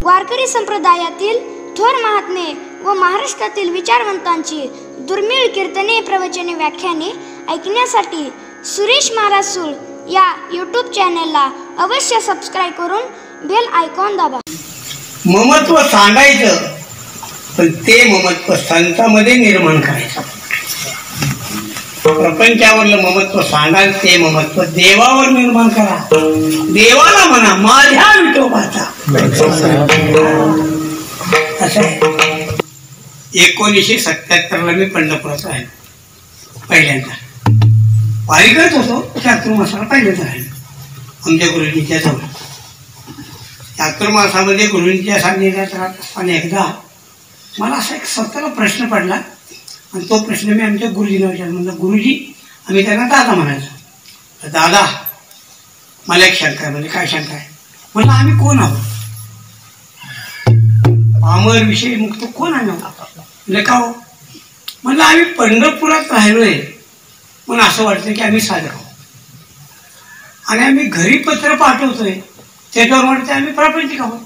वारकरी संप्रदायातील थोर महात्मे व महाराष्ट्रातील विचारवंतांची दुर्मिळ कीर्तने, प्रवचने, व्याख्याने ऐकण्यासाठी सुरेश महाराज सूळ या यूट्यूब चॅनलला अवश्य सबस्क्राईब करून बेल आयकॉन दाबा. ममत्व सांगायचं, पण ते ममत्व संतांमध्ये निर्माण करायचं. प्रपंचावरलं ममत्व सांगाल, ते ममत्व देवावर निर्माण करा. देवाला म्हणा माझ्या विठोबाचा. असं आहे. 1977ला मी पंढरपुरात राहिलो पहिल्यांदा. वारी करत होतो. चातुर्मासाला पहिल्यांदा राहिलो आमच्या गुरुजींच्या जवळ. चातुर्मासामध्ये गुरुजींच्या सान्निध्यात राहत असताना एकदा मला असा एक स्वतःला प्रश्न पडला आणि तो प्रश्न मी आमच्या गुरुजींना विचारला. म्हणलं, गुरुजी, आम्ही त्यांना दादा म्हणायचो. दादा, मला एक शंका आहे. म्हणजे काय शंका आहे? म्हणलं, आम्ही कोण आहोत? पामर विषयी मुक्त कोण आम्ही आहोत? म्हणजे का हो? म्हणलं, आम्ही पंढरपुरात राहिलोय म्हणून असं वाटतं की आम्ही साधक आहोत. आणि आम्ही घरी पत्र पाठवतोय त्याच्यावर वाटतं आम्ही प्रापंचिक आहोत.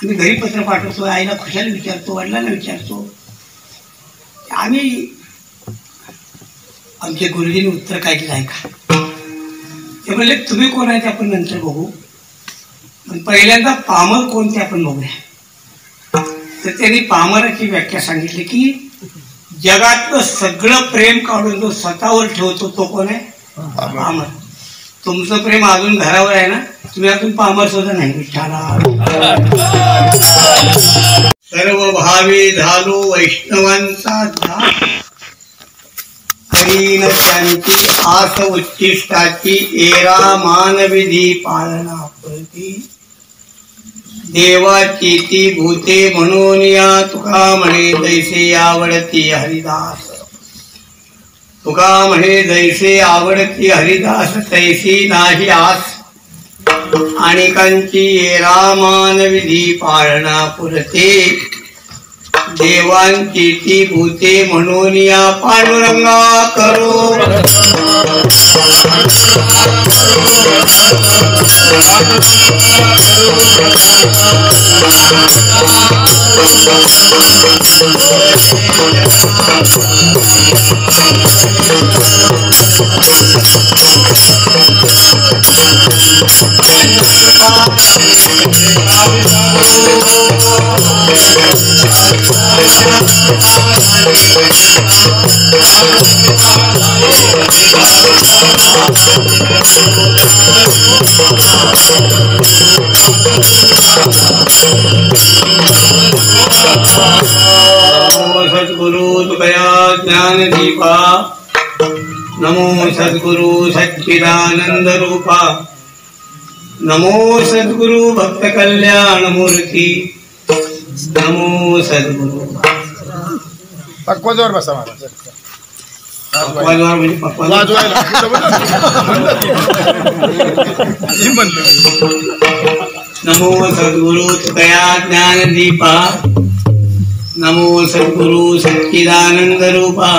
आम्ही घरी पत्र पाठवतो, आईला खुशाला विचारतो, वडिलांना विचारतो. आम्ही आमच्या गुरुजींनी उत्तर काय दिलं आहे का? ते म्हणले, तुम्ही कोण आहे ते आपण नंतर बघू, पण पहिल्यांदा पामर कोण ते आपण बघूया. तर त्यांनी पामराची व्याख्या सांगितली की जगातलं सगळं प्रेम काढून जो स्वतःवर ठेवतो तो कोण आहे? पामर. तुमचं प्रेम अजून घरावर आहे ना, तुम्ही अजून पामर सुद्धा नाही. विठ्ठला सर्व भावी झालो वैष्णवांचा दास, करीन त्यांची आस उच्चिष्टाची, एरा मानविधी पालना प्रती. देवाची ती भूते म्हणून या, तुका म्हणे दैसे आवडती हरिदास. तुका म्हणे जैसे आवडती हरिदास, तैसी नाही आस. अनेकांची एरा मानविधी पाळणा पुरते. देवांची ती भूते म्हणून या, पांडुरंगा करो. सद्गुरु तुकया ज्ञानदीपा, नमो सद्गुरु सच्चिदानंद रूपा, नमो सद्गुरु भक्त कल्याण मूर्ती, नमो सद्गुरु. पक्वाजवर बसा मला. पक्वाजवर म्हणजे नमो सद्गुरु तुकया ज्ञानदीपा, नमो सद्गुरु सच्चिदानंद रूपा,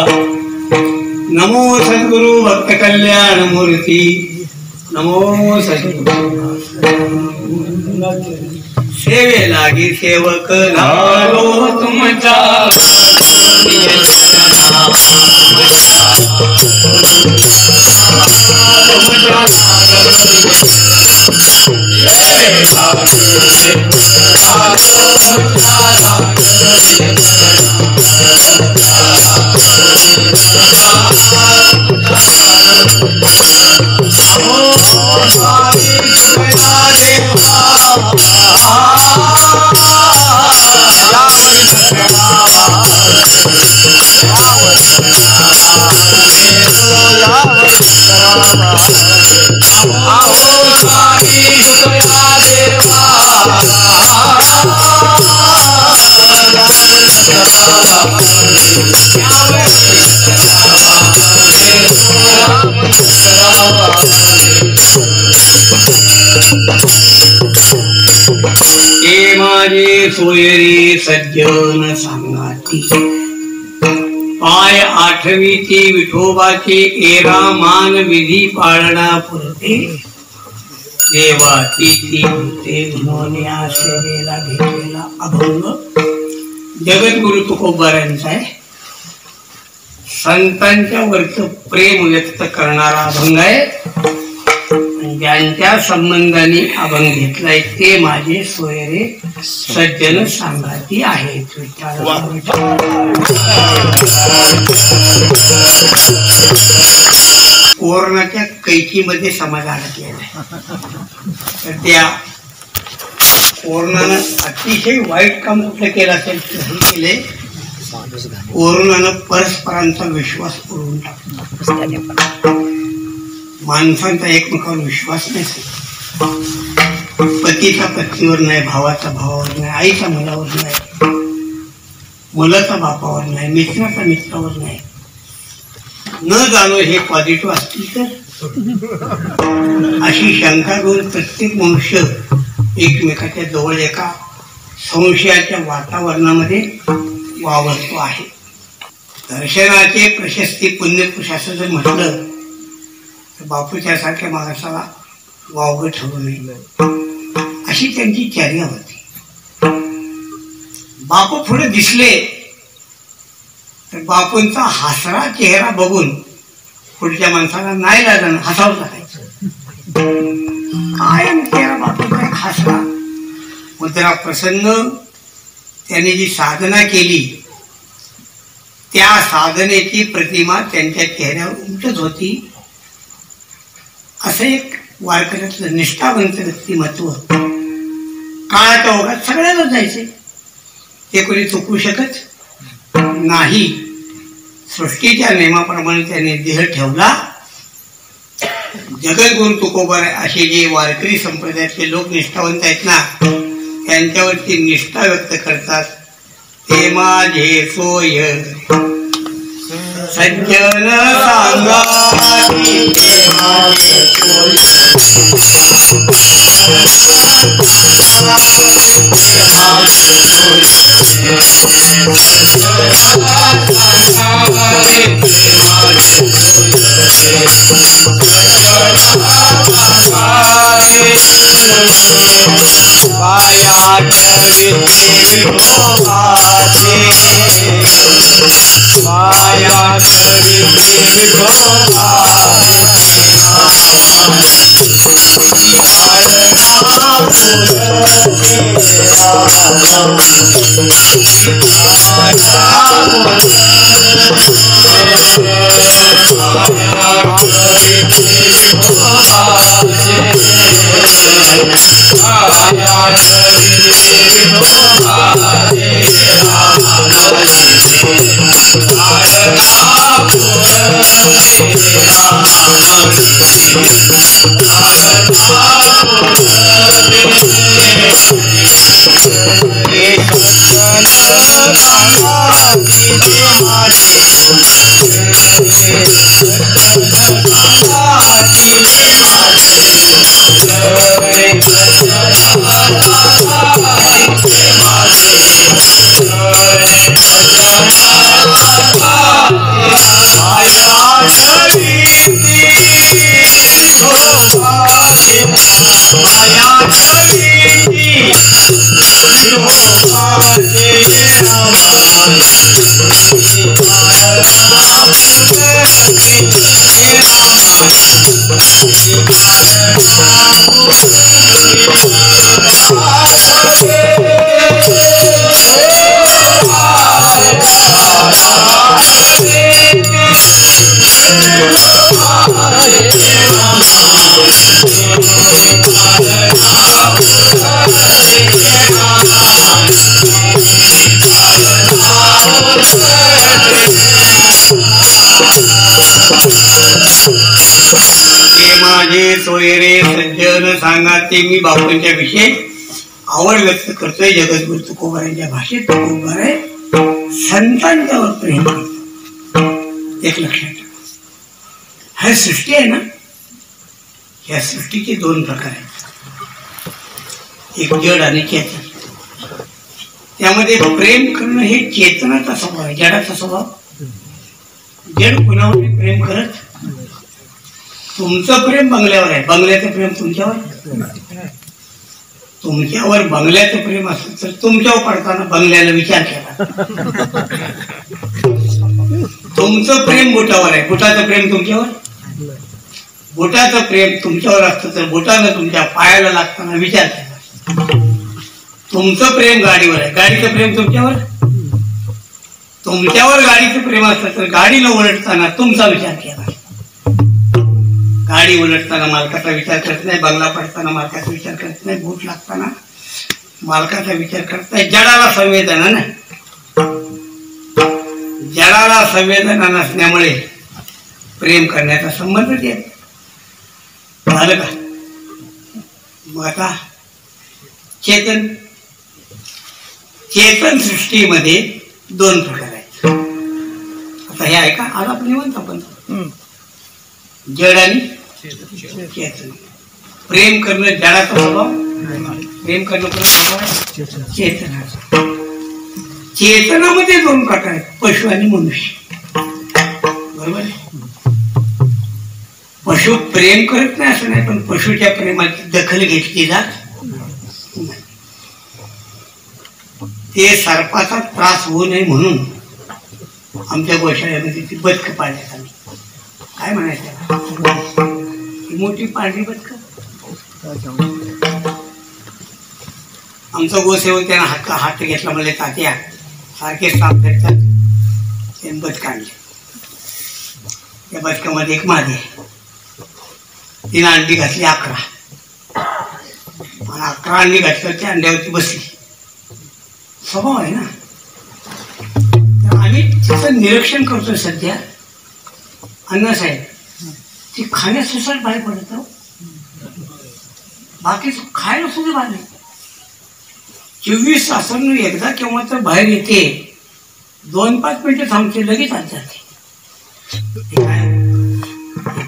नमो सद्गुरु भक्त कल्याण मूर्ती, नमो सद्गुरु. सेवे लागी सेवक झालो तुमचा, ए माझे सोयरी सज्जन सांगाती, पाय आठवीती विठोबाची, एरा मान विधी पाळणा पुरते. देवा ती होते म्हणून या सेवेला घेतलेला अभंग जगद्गुरु तुकोबारायांचा आहे. संतांच्या वरचं प्रेम व्यक्त करणारा अभंग आहे. ज्यांच्या संबंधाने अभंग घेतलाय ते माझे सोयरे सज्जन सांगाती आहेत. कोरोनाच्या कैकीमध्ये समाज अडकलेला आहे. तर त्या कोरोनानं अतिशय वाईट काम कुठलं केलं असेल हे केले. कोरोनानं परस्परांचा विश्वास उडवून टाकला. माणसांचा एकमेकावर विश्वास नाही. पतीचा पत्नीवर नाही, भावाचा भावावर नाही, आईचा मुलावर नाही, मुलाचा बापावर नाही, मित्राचा मित्रावर नाही. न जाणो हे पॉझिटिव्ह असतील तर अशी शंका घेऊन प्रत्येक मनुष्य एकमेकाच्या जवळ एका संशयाच्या वातावरणामध्ये वावरतो आहे. दर्शनाचे प्रशस्ती पुण्यपुरुषाचं जर म्हटलं तर बापूच्या सारख्या माणसाला वावगं ठेवू नये अशी त्यांची चर्या होती. बापू पुढे दिसले तर बापूंचा हसरा चेहरा बघून पुढच्या माणसाला नाही लागलं हसावं लागायचं. कायम चेहरा बापूंचा एक हसरा मुद्रा प्रसन्न. त्यांनी जी साधना केली त्या साधनेची प्रतिमा त्यांच्या चेहऱ्यावर उमटत होती. असं एक वारकऱ्यातलं निष्ठावंत व्यक्तिमत्व काळाच्या ओघात सगळ्याला जायचे. ते कोणी चुकू शकत नाही. सृष्टीच्या नियमाप्रमाणे त्याने देह ठेवला. जगद्गुरु तुकोबार असे जे वारकरी संप्रदायातले लोक निष्ठावंत आहेत ना त्यांच्यावरती निष्ठा व्यक्त करतात. ते माझे सोय सज्जन सांगाती ते माझे सोय सोयरे सज्जन सांगाते. मी बापूंच्या विषयी आवड व्यक्त करतोय. जगद्गुरु तुकोबारांच्या भाषेत तुकोबार आहे संतांच्यावर प्रेम करतो. एक लक्षात ठेवा. हा सृष्टी आहे ना या सृष्टीचे दोन प्रकार आहेत. एक जड आणि चेतन. त्यामध्ये प्रेम करणं हे चेतनाचा स्वभाव आहे, जडाचा स्वभाव. जड कुणावर प्रेम करत. तुमचं प्रेम बंगल्यावर आहे, बंगल्याचं प्रेम तुमच्यावर तुमच्यावर बंगल्याचं प्रेम असतं तर तुमच्यावर पडताना बंगल्याला विचार केला. तुमचं प्रेम बुटावर आहे, बुटाचं प्रेम तुमच्यावर. बुटाचं प्रेम तुमच्यावर असतं तर बुटानं तुमच्या पायाला लागताना विचार केला. तुमचं प्रेम गाडीवर आहे, गाडीचं प्रेम तुमच्यावर. तुमच्यावर गाडीचं प्रेम असतं तर गाडीला उलटताना तुमचा विचार केला. गाडी उलटताना मालकाचा विचार करत नाही, बंगला पडताना मालकाचा विचार करत नाही, बूट लागताना मालकाचा विचार करत नाही. जडाला संवेदना नाही, जडाला संवेदना नसल्यामुळे प्रेम करण्याचा संबंध येत झालं का. मग आता चेतन सृष्टीमध्ये 2 प्रकार आहेत. आता हे ऐका, आज आपण निवंत आपण जड आणि चेतन. प्रेम करणं जडाचा स्वभाव, प्रेम करणं चेतनाचा. चेतनामध्ये 2 प्रकार आहेत, पशु आणि मनुष्य. बरोबर आहे. पशु प्रेम करत नाही असं नाही, पण पशुच्या प्रेमाची दखल घेतली जात नाही. ते सर्पाचा त्रास होऊ नये म्हणून आमच्या गोशाळेमध्ये ती बदक पाळण्यात आली. काय म्हणायचं, मोठी पांढरी बदक. आमचा गोसेवक त्यानं हात घेतला, म्हणजे तात्या सारखे साप भेटतात, त्याने बदक आणले. त्या बदकामध्ये एक मादी आहे, तिने अंडी घातली 11 आणि 11 अंडी घातलं, त्या अंड्यावरती बसली. स्वभाव आहे ना. आम्ही तिचं निरीक्षण करतोय सध्या. अण्णासाहेब ती खाण्यास सुसाट बाहेर पडत, बाकी खायला सुद्धा बाहेर नाही. 24 तासांनी एकदा केव्हा तर बाहेर येते, 2-5 मिनिटं थांबते, लगेच आत जाते.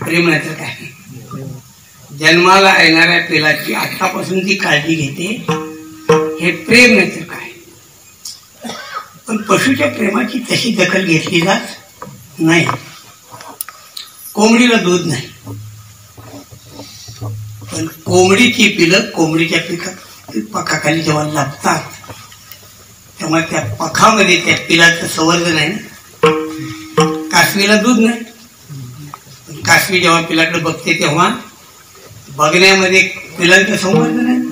प्रेम नाही तर काय. जन्माला येणाऱ्या पिलाची आतापासून ती काळजी घेते, हे प्रेम नाही तर काय. पण पशुच्या प्रेमाची तशी दखल घेतली जात नाही. कोंबडीला दूध नाही, पण कोंबडीची पिलं कोंबडीच्या पखाखाली जेव्हा लाभतात तेव्हा त्या पखामध्ये त्या पिलाचं संवर्धन आहे ना. कासवीला दूध नाही, पण कासवी जेव्हा पिलाकडे बघते तेव्हा बघण्यामध्ये पिलांचं संवर्धन आहे.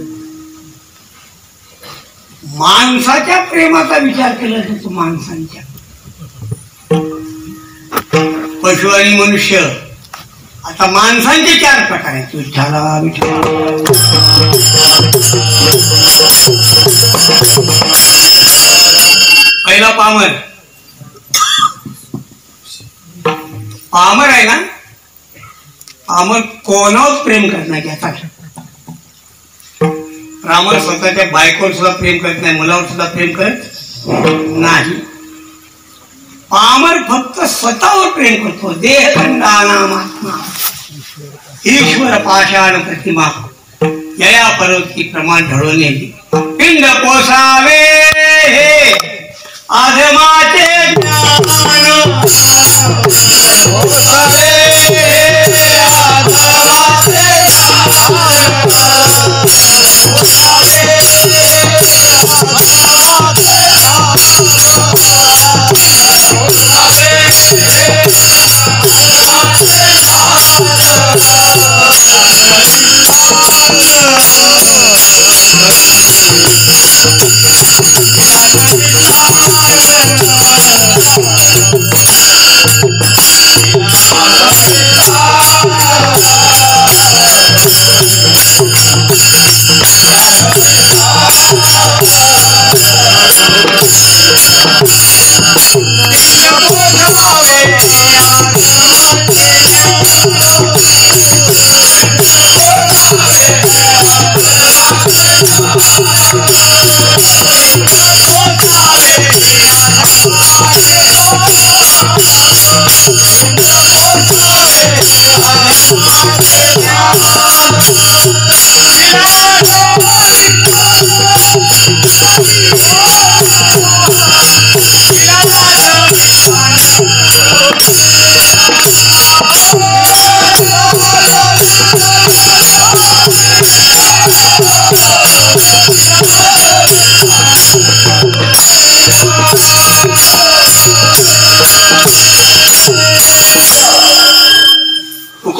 माणसाच्या प्रेमाचा विचार केला जातो, माणसांच्या. पशु आणि मनुष्य. आता माणसांचे 4 प्रकार आहेत. विठ्ठला विठ्ठला. पहिला पामर. पामर आहे ना, पामर कोणावर प्रेम करणार घेतात. रामन स्वतःच्या बायकोवर सुद्धा प्रेम करत नाही, मुलावर सुद्धा प्रेम करत नाही. पामर फक्त स्वतःवर प्रेम करतो. देहखंडानामात्मा ईश्वर पाषाण प्रतिमा जया पर्वती प्रमाण ढळून येते. पिंड पोसावे आधमाचे ज्ञान पोसावे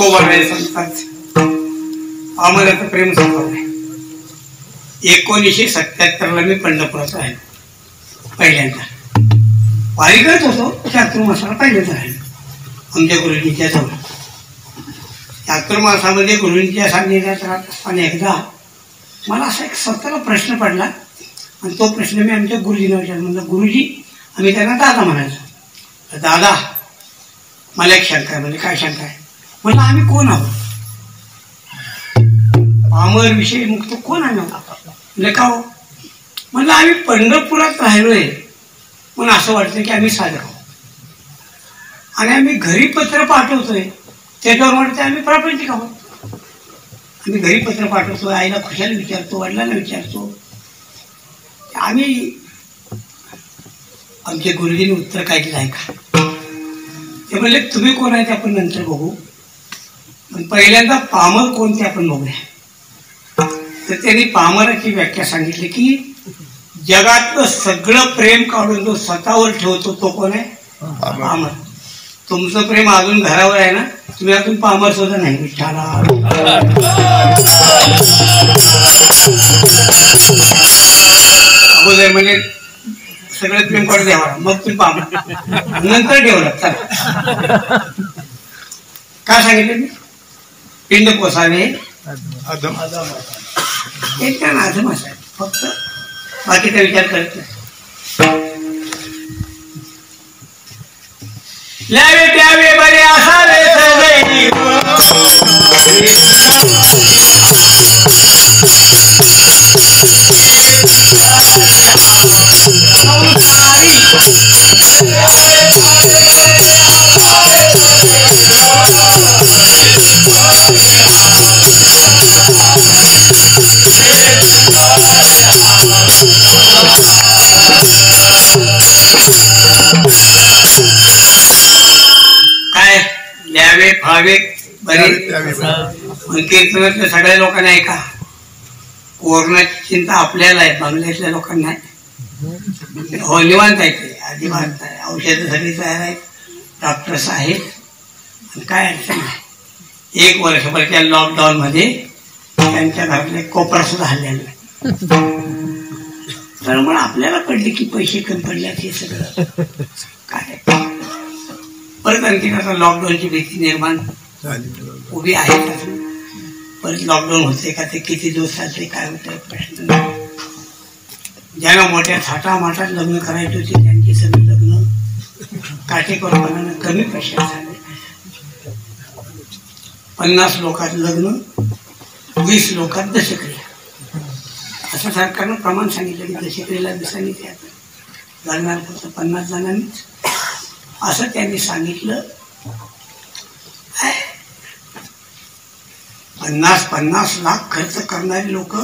तुकोबा आहे संतांचे पामराचं प्रेम संपवलंय. 1977ला मी पंढरपुरात राहिलो पहिल्यांदा. वारी करत होतो चातुर्मासाला पहिल्यांदा राहिलो आमच्या गुरुजींच्या जवळ. चातुर्मासामध्ये गुरुजींच्या सान्निध्यात राहत असताना एकदा मला असा एक स्वतःला प्रश्न पडला आणि तो प्रश्न मी आमच्या गुरुजींना विचारला. म्हणलं गुरुजी, आम्ही त्यांना दादा म्हणायचो. दादा मला एक शंका आहे. म्हणजे काय शंका आहे? म्हणलं आम्ही कोण आहोत? पामर विषय मुक्त कोण आहे? म्हणजे का हो? म्हणलं आम्ही पंढरपुरात राहिलोय म्हणून असं वाटतं की आम्ही साधक आहोत आणि आम्ही घरी पत्र पाठवतोय त्याच्यावर वाटतं आम्ही प्रापंचिक आहोत. आम्ही घरी पत्र पाठवतो, आईला खुशाला विचारतो, वडिलांना विचारतो. आम्ही आमचे गुरुजींनी उत्तर काय दिलं आहे का? ते म्हणले तुम्ही कोण आहे ते आपण नंतर बघू, पण पहिल्यांदा पामर कोण ते आपण बघूया. तर त्यांनी पामराची व्याख्या सांगितली की जगातलं सगळं प्रेम काढून जो स्वतःवर ठेवतो तो कोण आहे? पामर. तुमचं प्रेम अजून घरावर आहे ना, तुम्ही अजून पामर सुद्धा नाही. विठ्ठला अगोदर म्हणजे सगळं प्रेम काढून द्यावा, मग तुम्ही पामर, नंतर डेव्हलप. चला काय सांगितलं मी? पिंड पोसावे एक त्या नाझम असाय, फक्त बाकीचा विचार करत नाही. ल्यावे प्यावे बरे असावे सदैव काय ल्यावे फावे बरे. कीर्तनातल्या सगळ्या लोकांना ऐका, कोरोनाची चिंता आपल्याला आहे, बंगल्यातल्या लोकांना आहे. हो निवांत आहे, ते अजिबात नाही. औषधं सगळी तयार आहेत, डॉक्टर्स आहेत आणि काय अडचण नाही. 1 वर्षभरच्या लॉकडाऊन मध्ये त्यांच्या घरातले कोपरा सुद्धा हल्लेला नाही. तर मग आपल्याला पडले की पैसे कमी पडल्यात हे सगळं काय. परत आणखीन आता लॉकडाऊनची भीती निर्माण उभी आहे. परत लॉकडाऊन होते का, ते किती दिवस चालते काय होतं प्रश्न नाही. ज्यांना मोठ्या थाटामाटात लग्न करायचे होते त्यांची सगळी लग्न काटेकोरपणानं कमी पैशात झाले. 50 लोकात लग्न, 20 लोकात दशक्रिया, असं सरकारनं प्रमाण सांगितलं की दशक्रियेला दिवसांनी ते लग्नाला फक्त 50 जणांनीच, असं त्यांनी सांगितलं. 50 लाख खर्च करणारी लोक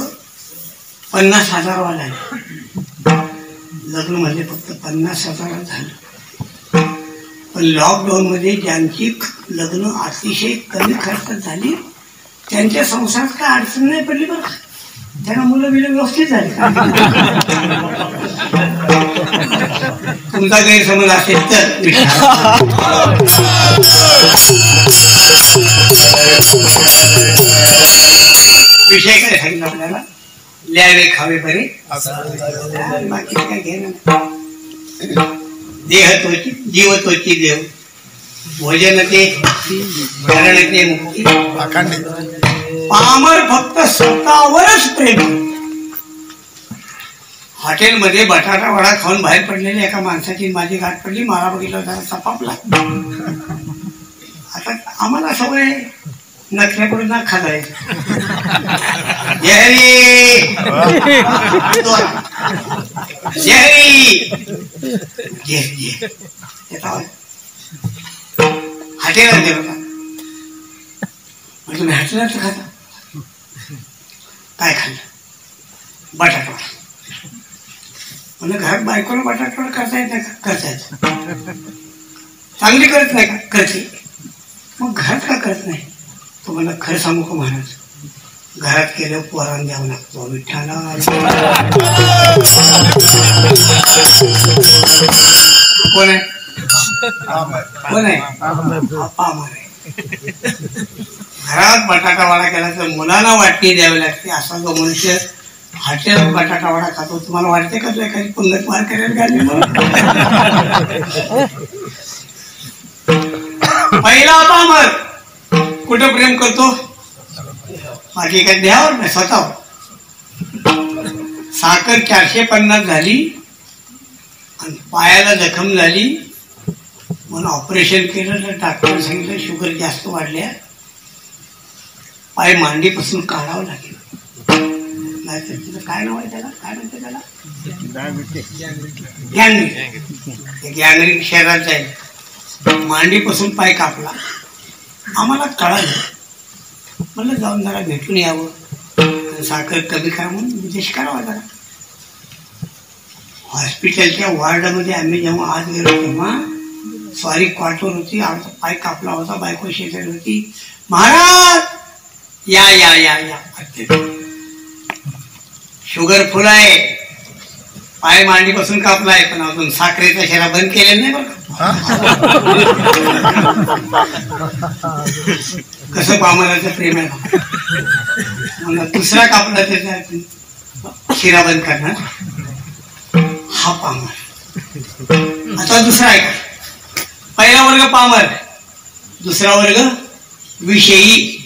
50,000 वाला लग्न म्हणजे फक्त 50,000 झालं. पण लॉकडाऊन मध्ये ज्यांची लग्न अतिशय कमी खर्चात झाली त्यांच्या संसारात काय अडचण नाही पडली बरं. त्यांना मुलं बिलं व्यवस्थित झाली. तुमचा गैरसमज असेल तर विषय काय सांगितलं आपल्याला? ल्यावे खावे बरे, बाकी काय घेणं. देह तोची जीव तोची देव, भोजन ते करण ते मुक्ती. पामर फक्त स्वतःवरच प्रेम. हॉटेलमध्ये बटाटा वडा खाऊन बाहेर पडलेली एका माणसाची माझी गाठ पडली. मला बघितलं जरा सपापला. आता आम्हाला सवय नखऱ्याकडून ना खाजायचं. जहरी हॉटेलला गेलो का तुम्ही हॉटेलात खाता? काय खाल्लं? बटाटा. म्हणजे घरात बायकोला बटाटा करता येत नाही का? करता येत. चांगली करत नाही का? करते. मग घरात का करत नाही? तुम्हाला खरं सांगू का महाराज, घरात केलं पोरांना द्यावं लागतो. विठ्ठला कोण आहे? कोण आहे? पामर आहे. घरात बटाटा वडा केला तर मुलांना वाटणी द्यावी लागते. असा जो मनुष्य हॉटेलात बटाटा वडा खातो, तुम्हाला वाटते का तो एखादी पंगत मार करायला काढली म्हणून? पहिला पामर कुठं प्रेम करतो? बाकी काही द्यावर नाही, स्वतःवर. साखर 450 झाली आणि पायाला जखम झाली म्हणून ऑपरेशन केलं तर डॉक्टर सांगितलं शुगर जास्त वाढल्या, पाय मांडीपासून काढावं लागेल. नाही तर तिथं काय नाव आहे त्याला, काय म्हणते त्याला, गँग्रीन शहरात जाईल. मांडीपासून पाय कापला. आम्हाला कळालं, म्हणलं जाऊन जरा भेटून यावं, साखर कमी करा म्हणून विदेश करावा जरा. हॉस्पिटलच्या वॉर्डमध्ये आम्ही जेव्हा आज गेलो तेव्हा स्वारी क्वार्टर होती, आमचा पाय कापला होता, बायको शेजारी होती. महाराज या या या या, शुगर फुल आहे, पाय मांडीपासून कापलाय, पण अजून साखरेचा शेरा बंद केलेला नाही बरं. कसं पामराचं प्रेम आहे मला. दुसरा कापला त्याचा शिरा बंद करणार, हा पामर. आता दुसरा आहे का? पहिला वर्ग पामर, दुसरा वर्ग विषयी.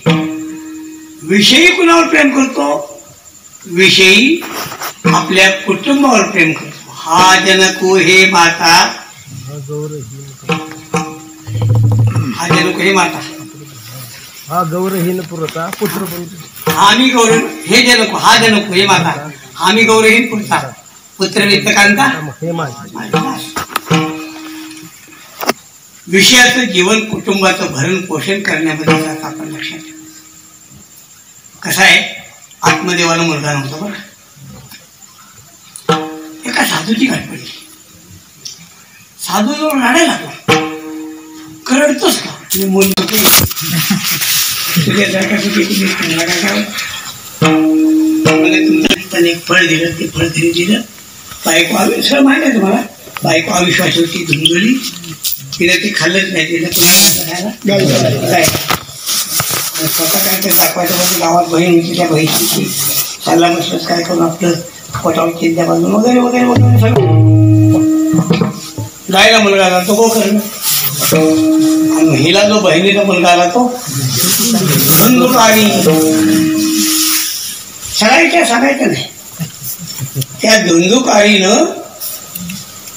विषयी कुणावर प्रेम करतो? विषयी आपल्या कुटुंबावर प्रेम करतो. हा जनको हे माता, हा जनको हे माता, हा गौरहीन पुरता पुत्र आम्ही गौर हे जनको, हा जनको हे माता, आम्ही गौरहीन पुरता पुत्र वित्तकांता हे माझे. विषयाचं जीवन कुटुंबाचं भरण पोषण करण्यामध्ये जात आपण लक्षात ठेवू. कसं आहे, आत्मदेवाला मुलगा नव्हता बरं. एका साधूची गाठ पडली. साधू जवळ रडायला लागला. करडतोस का? मी बोलतो तुमचं एक फळ दिलं, ते फळ तरी दिलं. बायको अविश्वास माहिती आहे तुम्हाला, बायको अविश्वास होती, धुंदुली, तिने ते खाल्लंच नाही. तिने कुणाला स्वतः काय ते दाखवायचं म्हणजे गावात बहीण होती, त्या बहिणीची चालला बसलंच काय करून आपलं पोटावर चिंत्या बांधून वगैरे वगैरे वगैरे सगळं. गायला मुलगा आला तो गोकर्ण, आणि हिला जो बहिणीचा मुलगा आला तो धुंदुकारी. सांगायचं नाही. त्या धुंदुकारीनं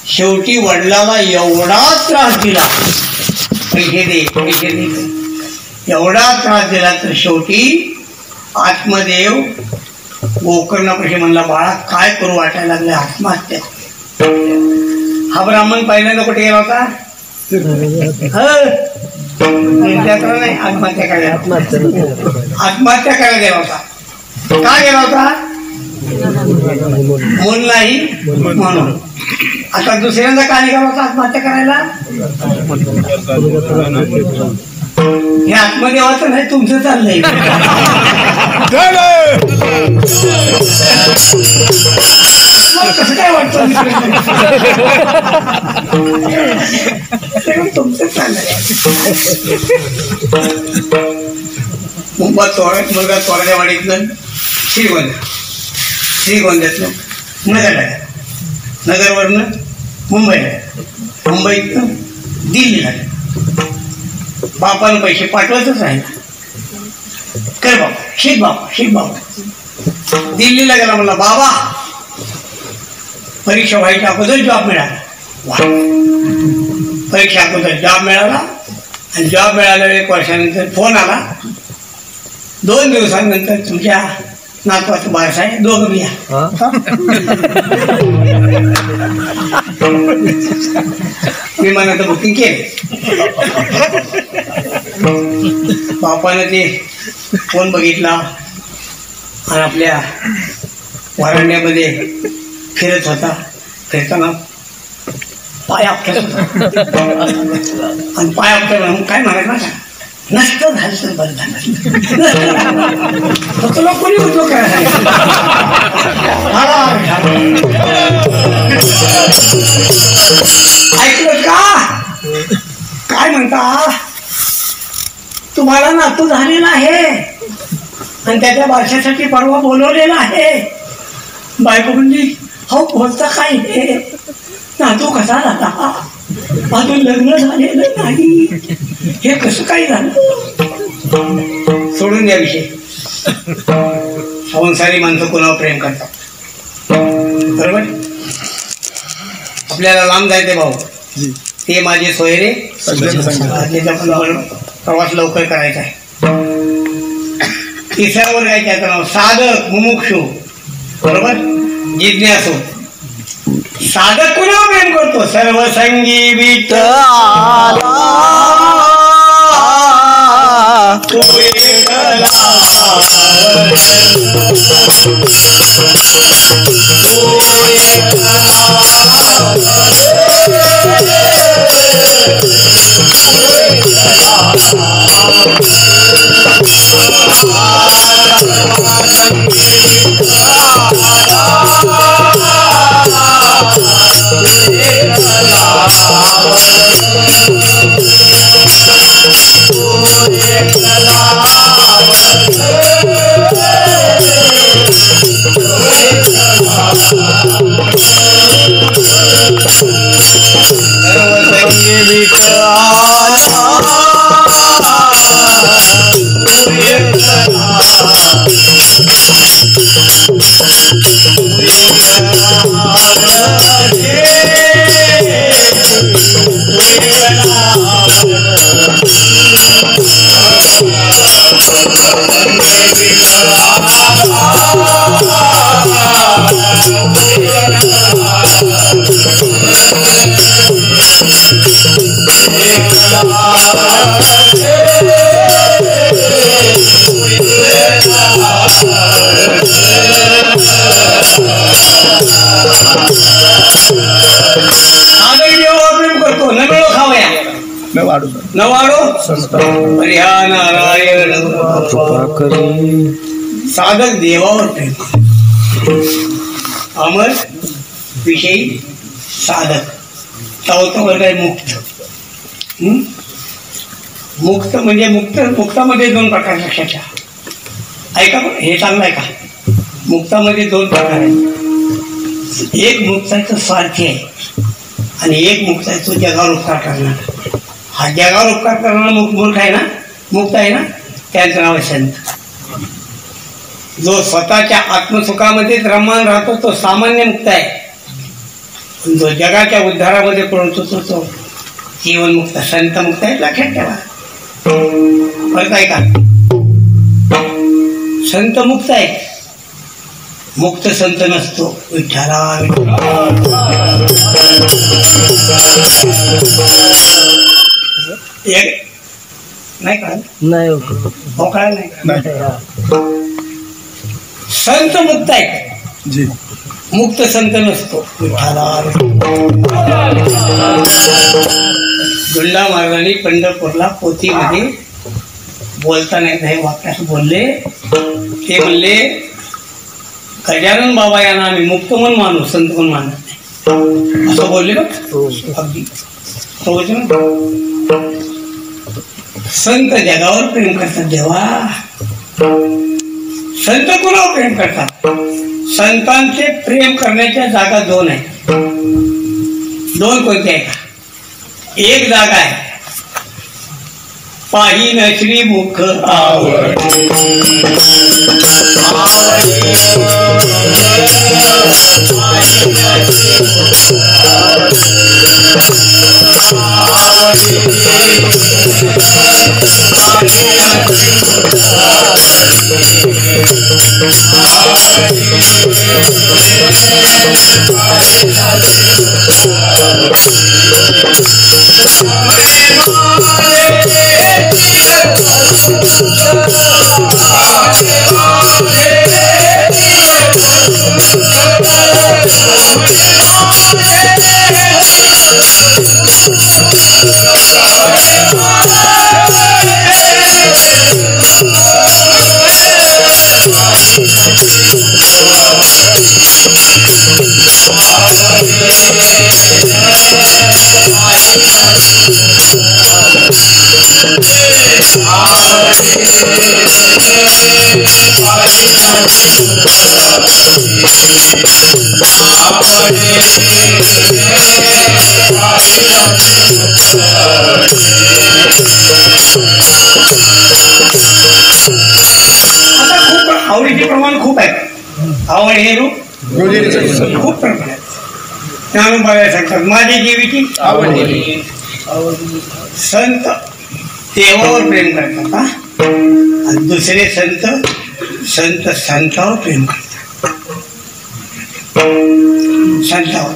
शेवटी वडिलाला एवढा त्रास दिला, पैसे दे पैसे दे, एवढा त्रास दिला तर शेवटी आत्मदेव गोकर्णापाशी म्हणला, बाळा काय करू वाटायला लागले, आत्महत्या. हा ब्राह्मण पहिल्यांदा कुठे गेला होता? नाही, आत्महत्या करायला, आत्महत्या करायला गेला होता. का गेला होता? मूल नाही म्हणून. आता दुसऱ्यांदा का निघाला होता आत्महत्या करायला? हे आत्मदेवाचं नाही, तुमचं चाललंय. कसं काय वाटतं? तुमचं चाललंय. मुंबईत तोरण्यात मुलगा तोरण्या वाडीतलं श्रीगोंद्यातलं नगरला, नगरवरनं मुंबईला, मुंबईतनं दिल्लीला. बापानं पैसे पाठवायचंच राहिला. कर बाबा, शिक बाबा, शिक बाबा. दिल्लीला गेला, म्हणला बाबा परीक्षा व्हायच्या अगोदर जॉब मिळाला. परीक्षा अगोदर जॉब मिळाला, आणि जॉब मिळाल्यावर 1 वर्षानंतर फोन आला, 2 दिवसांनंतर तुमच्या नातवाचं बारस आहे, दोघं या. विमानाचं बुकिंग केले. बापानं ते फोन बघितला आणि आपल्या वाराणण्यामध्ये फिरत होता. फिरताना पाय आपटत होता, आणि पाय आपटत म्हणून काय म्हणायचं ना, नष्ट झालं तर बरं झालं. तुला कोणी होतो काय? ऐकलं का? काय म्हणता? तुम्हाला नातू झालेला आहे आणि त्याच्या बारशासाठी परवा बोलवलेला आहे. बायको म्हणजे हो बोलता काय हे नातू कसा झाला, अजून लग्न झालेलं नाही, हे कसं काय झालं. सोडून द्या विषय. संसारी माणसं कोणावर प्रेम करतात, बरोबर. आपल्याला लांब जायचे भाऊ, ते माझे सोयरे, प्रवास लवकर करायचा आहे. तिसऱ्या वर्गाच्या नाव साधक मुमुक्षू, बरोबर, जिज्ञासू. साधक कोणावर प्रेम करतो, सर्वसंगी विठ्ठला तू एकला साधक देवावर प्रेम. अमर विषयी साधक. चौथा वर्ग आहे मुक्त. मुक्त म्हणजे मुक्तामध्ये दोन प्रकार लक्षात घ्या. ऐका हे चांगलं आहे का. मुक्तामध्ये दोन प्रकार आहेत. एक मुक्त आहे तो स्वार्थी आहे आणि एक मुक्त आहे तो जगावर उपकार करणारा. हा जगावर उपकार करणारा मूर्ख आहे ना, मुक्त आहे ना, त्यांचं नाव आहे संत. जो स्वतःच्या आत्मसुखामध्येच रममान राहतो तो सामान्य मुक्त आहे. जो जगाच्या उद्धारामध्ये पळतो तो जीवनमुक्त संत मुक्त आहे. लक्षात ठेवा. कळत आहे का. संत मुक्त आहे, मुक्त संत नसतो. विठ्ठला नाही कळलं, नाही हो कळलं नाही. संत मुक्त आहे, मुक्त संत नसतो. दुंडा महाराजांनी पंढरपूरला पोथीमध्ये बोलताना एकदा हे वाक्यास बोलले. ते म्हणले गजानन बाबा यांना आम्ही मुक्त म्हणून मानू, संत म्हणून मानत नाही, असं बोलले ना. अगदी संत जगावर प्रेम करतात. देवा संत कोणावर प्रेम करतात. संतांचे प्रेम करण्याच्या जागा दोन आहेत. दोन कोणत्या आहेत. एक जागा आहे पाहिन श्रीमुख आवड, आवडीचे प्रमाण खूप आहे. आवड हे रूप खूप प्रमाण आहे. ज्ञानोबाला सांगतात माझी जीवीची आवड. संत देवावर प्रेम करतात हा, आणि दुसरे संत संतावर प्रेम करतात. संतावर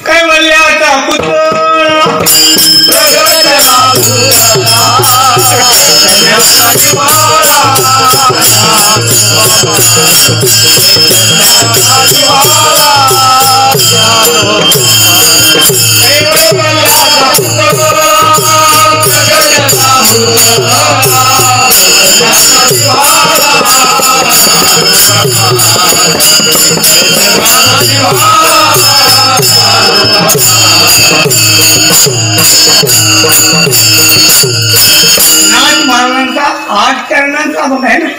कैवल्याचा पुतळा महाराजांचा 8 चरणांचा बघ आहे ना,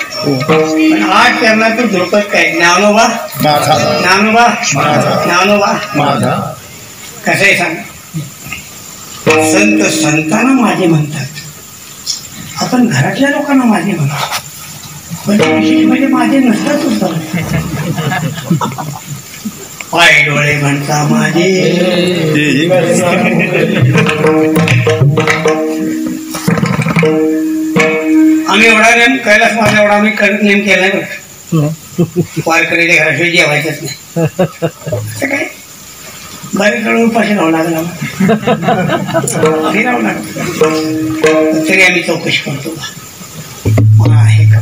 पण 8 चरणाचं धृपद काय? ज्ञानोबा ज्ञानोबा ज्ञानोबा कसं आहे सांग. संत संतांना माझे म्हणतात, आपण घरातल्या लोकांना माझे म्हणतो, पण विशेष म्हणजे माझे नसतातच. पाय डोळे म्हणता माझे. आम्ही एवढा नेम कैलास माझा एवढा आम्ही नेम केला नाही बरं. वारकऱ्याच्या घराशिवाय जेवायचंच नाही. असं काय बरेच वेळ उपाशी राहावं लागला, राहावं लागलं तरी आम्ही चौकशी करतो. मला आहे का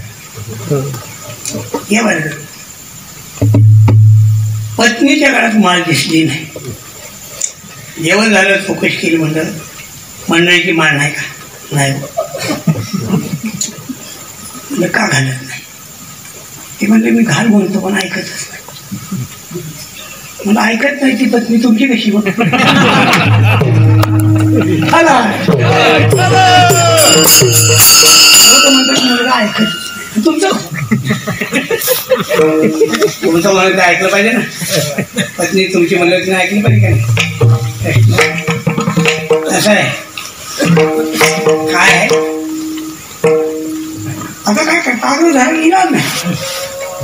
या बरं. पत्नीच्या घरात माळ दिसली नाही. जेवण झालं, चौकशी केली, मंडळीची माळ नाही का? नाही. का घालत नाही? ते म्हणले मी घाल म्हणतो पण ऐकतच नाही. मला ऐकत नाही ती पत्नी तुमची कशी बघ. मुलगा ऐकत तुमचं म्हणत ऐकलं पाहिजे ना. पत्नी तुमची म्हणलं तिने ऐकली पाहिजे का नाही? असं आहे काय? आता काय पागल झालं इलाज नाही.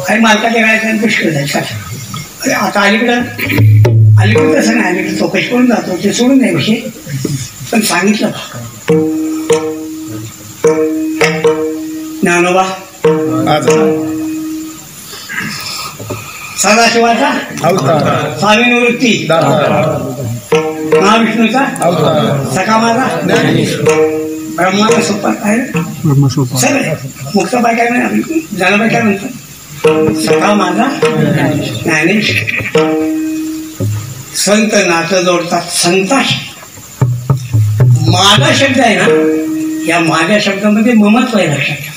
काही मालकाच्या गाड्याच्या पुष्कळ जायचं. अरे आता अलीकडं तसं नाही. अलीकडे चौकशी करून जातो, ते सोडून नाही विषय. पण सांगितलं ज्ञानोबा सदाशिवाचा स्वामी निवृत्ती, महाविष्णूचा सकामाचा, ब्रह्माचा सोपान आहे सर. मुक्त बाय काय नाही, जाणाबाई काय म्हणतात? सखा माझा ज्ञानेश. संत नातं जोडतात संताशी. माझा शब्द आहे ना, या माझ्या शब्दामध्ये ममत्व आहे. लक्षात घ्या,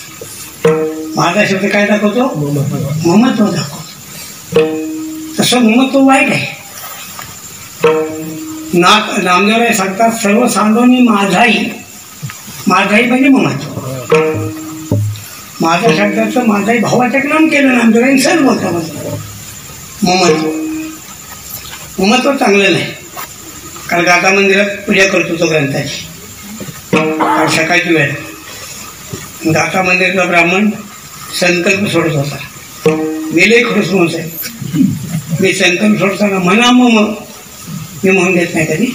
माझा शब्द काय दाखवतो? ममत्व दाखवतो. तसं ममत्व वाईट आहे. नामदेवराय सांगतात सर्व सांडोनी माझाई. माझाई म्हणजे ममत्व. माझ्या शब्दाचं माझाई भावाचं नाम केलं नामदेवराय सर बोलता. ममत्व चांगलं नाही. कारण गाथा मंदिरात पूजा करतो तो ग्रंथाची. काल सकाळची वेळ गाथा मंदिरातला ब्राह्मण संकल्प सोडत होता. मी लई खुशमोस आहे. मी संकल्प सोडताना म्हणा मम मी म्हणून देत नाही कधी.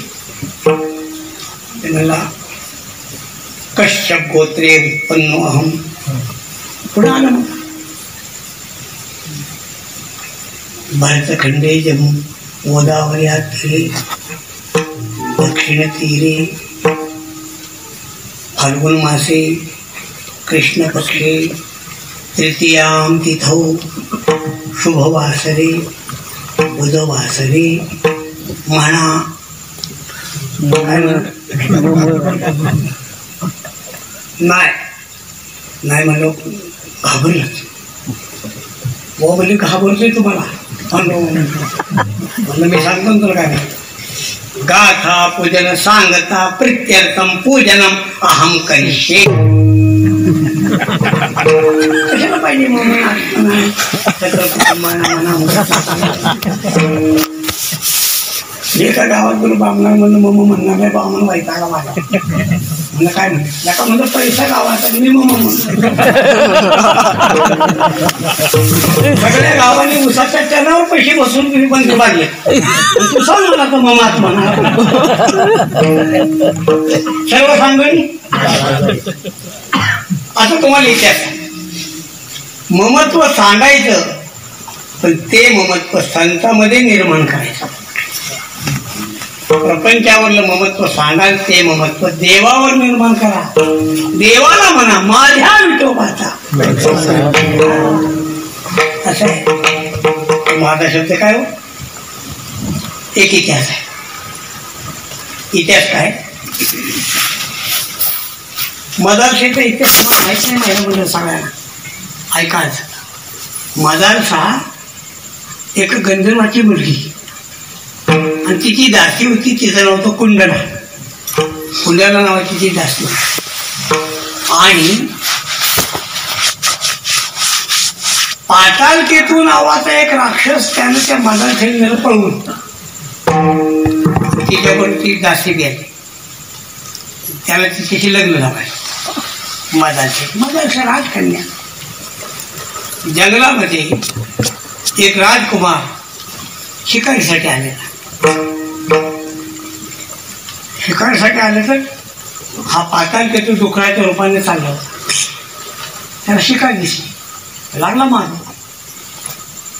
ते मला कश्यप गोत्रे उत्पन्नो अहम. पुढे आलं मग भारतखंडे जम्मू गोदावरी तीरे दक्षिण तीरे फाल्गुन मासे कृष्ण पक्षे तृतीयां तिथौ शुभवासरे बुधवासरे म्हणा. नाही म्हणलो घाबरलं. हो म्हणजे घाबरतोय तुम्हाला म्हणलं मी सांगतो तुला काय नाही. गाथा पूजन सांगता प्रीत्यर्थम पूजनम अहम करिष्ये. कशाला पाहिजे एका गावात गेलो बामणार म्हणून म्हणणार नाही बामण वैतागा माझा म्हणलं काय म्हणते एका म्हणलं पैसा गावात आणि मी म्हणून सगळ्या गावाने उसाच्या टनावर पैसे बसून तुम्ही बंद बांधले तू सांग मला तर ममात म्हणा सर्व सांगणी. आता तुम्हाला इतिहास ममत्व सांगायचं पण ते ममत्व संतांमध्ये निर्माण करायचं. प्रपंचावरलं ममत्व सांगाल ते ममत्व देवावर निर्माण करा. देवाला म्हणा माझ्या विठोबाचा असं आहे. माझा शब्द काय हो एक इतिहास आहे. इतिहास काय मदारशाचा इतिहास माहित नाही माझ्या म्हणजे सगळ्यांना ऐकाच. मदारसा एक गंधर्वाची मुलगी आणि तिची दासी होती. तिचं नाव होतं कुंडला. कुंडला नावाची ती दासी आणि पातालकेतू नावाचा एक राक्षस त्यानं त्या मदारशाला पळवून तिच्याकडून ती दासी गेली. त्याला तिच्याशी लग्न लावायचं. मदारशा राजकन्या. जंगलामध्ये एक राजकुमार शिकारीसाठी आलेला. शिकारीसाठी आले तर हा पातालकेतू डुकराच्या रूपाने चालला होता. त्याला शिकार दिसली. लागला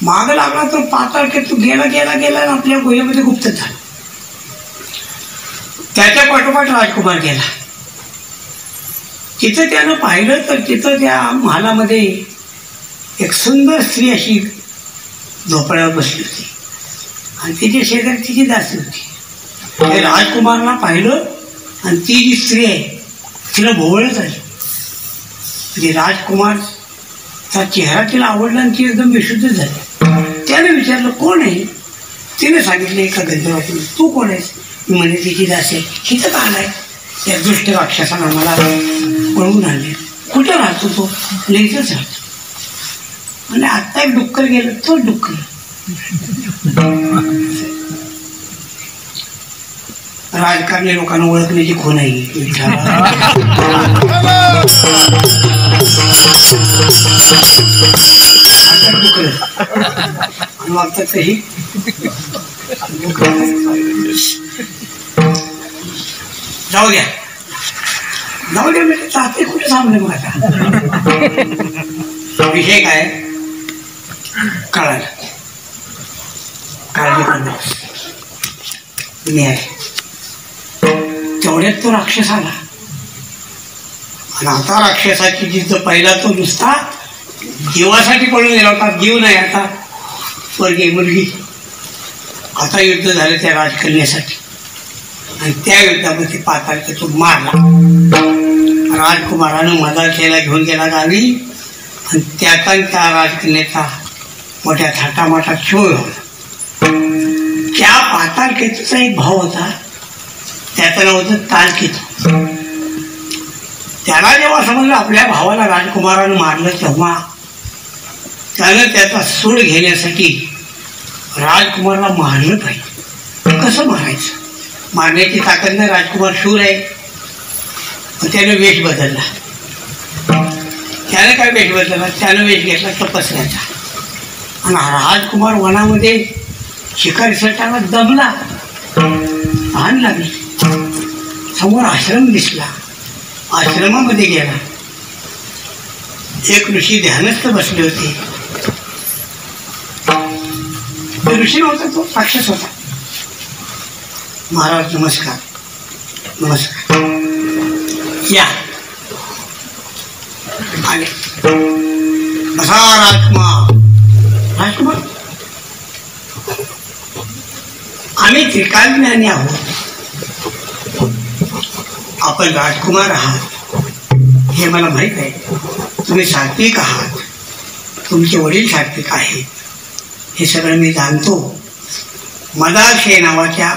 माग लागला तर पातालकेतू गेला गेला गेला आणि आपल्या गुहेमध्ये गुप्त झाला. त्याच्या पाठोपाठ राजकुमार गेला. तिथं त्यानं पाहिलं तर तिथं त्या महालामध्ये एक सुंदर स्त्री अशी झोपड्यावर बसली होती आणि तिच्या शेजारी तिची दासी होती. ते राजकुमारला पाहिलं आणि ती जी स्त्री आहे तिला भोवळच आली. म्हणजे राजकुमारचा चेहरा तिला आवडला आणि ती एकदम बेशुद्ध झाली. त्याने विचारलं कोण आहे. तिने सांगितलं एका गंधर्वाची. तू कोण आहेस. म्हणजे तिची दासी आहे. हिथं का आलाय. त्या दुष्ट राक्षसानं आम्हाला पळवून आणले. कुठं राहतो तो. इथंच राहतो. आणि आत्ता एक डुक्कर गेलं. तो डुक्कर राजकारणी लोकांना ओळखण्याची खूण आहे. डुक्कर आणि वागतात काही जाऊ द्या म्हणजे चाहते कुठे थांबले. मग आता विषय काय कळाला. काळजी करणार मी आहे. तेवढ्यात तो राक्षस आला आणि आता राक्षसाची जिद्द पहिला तो नुसता जीवासाठी पळून गेला होता. जीव नाही आता स्वर्गीय मुलगी. आता युद्ध झालं त्या राजकन्यासाठी आणि त्या युद्धामध्ये पातालकेतू मारला. राजकुमारानं मदारशाला घेऊन गेला गावी आणि त्याचा त्या राजकन्याचा मोठ्या थाटामाटात शोध होता. त्या पातालकेतूचा एक भाव होता. त्याचं नाव होतं तालकेतू. त्याला जेव्हा समजलं आपल्या भावाला राजकुमारानं मारलं तेव्हा त्यानं त्याचा सूड घेण्यासाठी राजकुमारला मारलं पाहिजे. कसं मारायचं. मारण्याची ताकद नाही. राजकुमार शूर आहे. त्यानं वेश बदलला. त्यानं काय वेश बदलला. त्यानं वेश घेतला तपस्याचा आणि राजकुमार वनामध्ये शिकारीसाठी दमला. तहान लागली. समोर आश्रम दिसला. आश्रमामध्ये गेला. एक ऋषी ध्यानस्थ बसले होते. ऋषी नव्हता तो राक्षस होता. महाराज नमस्कार. नमस्कार या आले. बसा राजकुमार. राजकुमार आम्ही त्रिकालज्ञानी आहोत. आपण राजकुमार आहात हे मला माहीत आहे. तुम्ही सात्विक आहात. तुमचे वडील सात्विक आहेत. हे सगळं मी जाणतो. मदारशे नावाच्या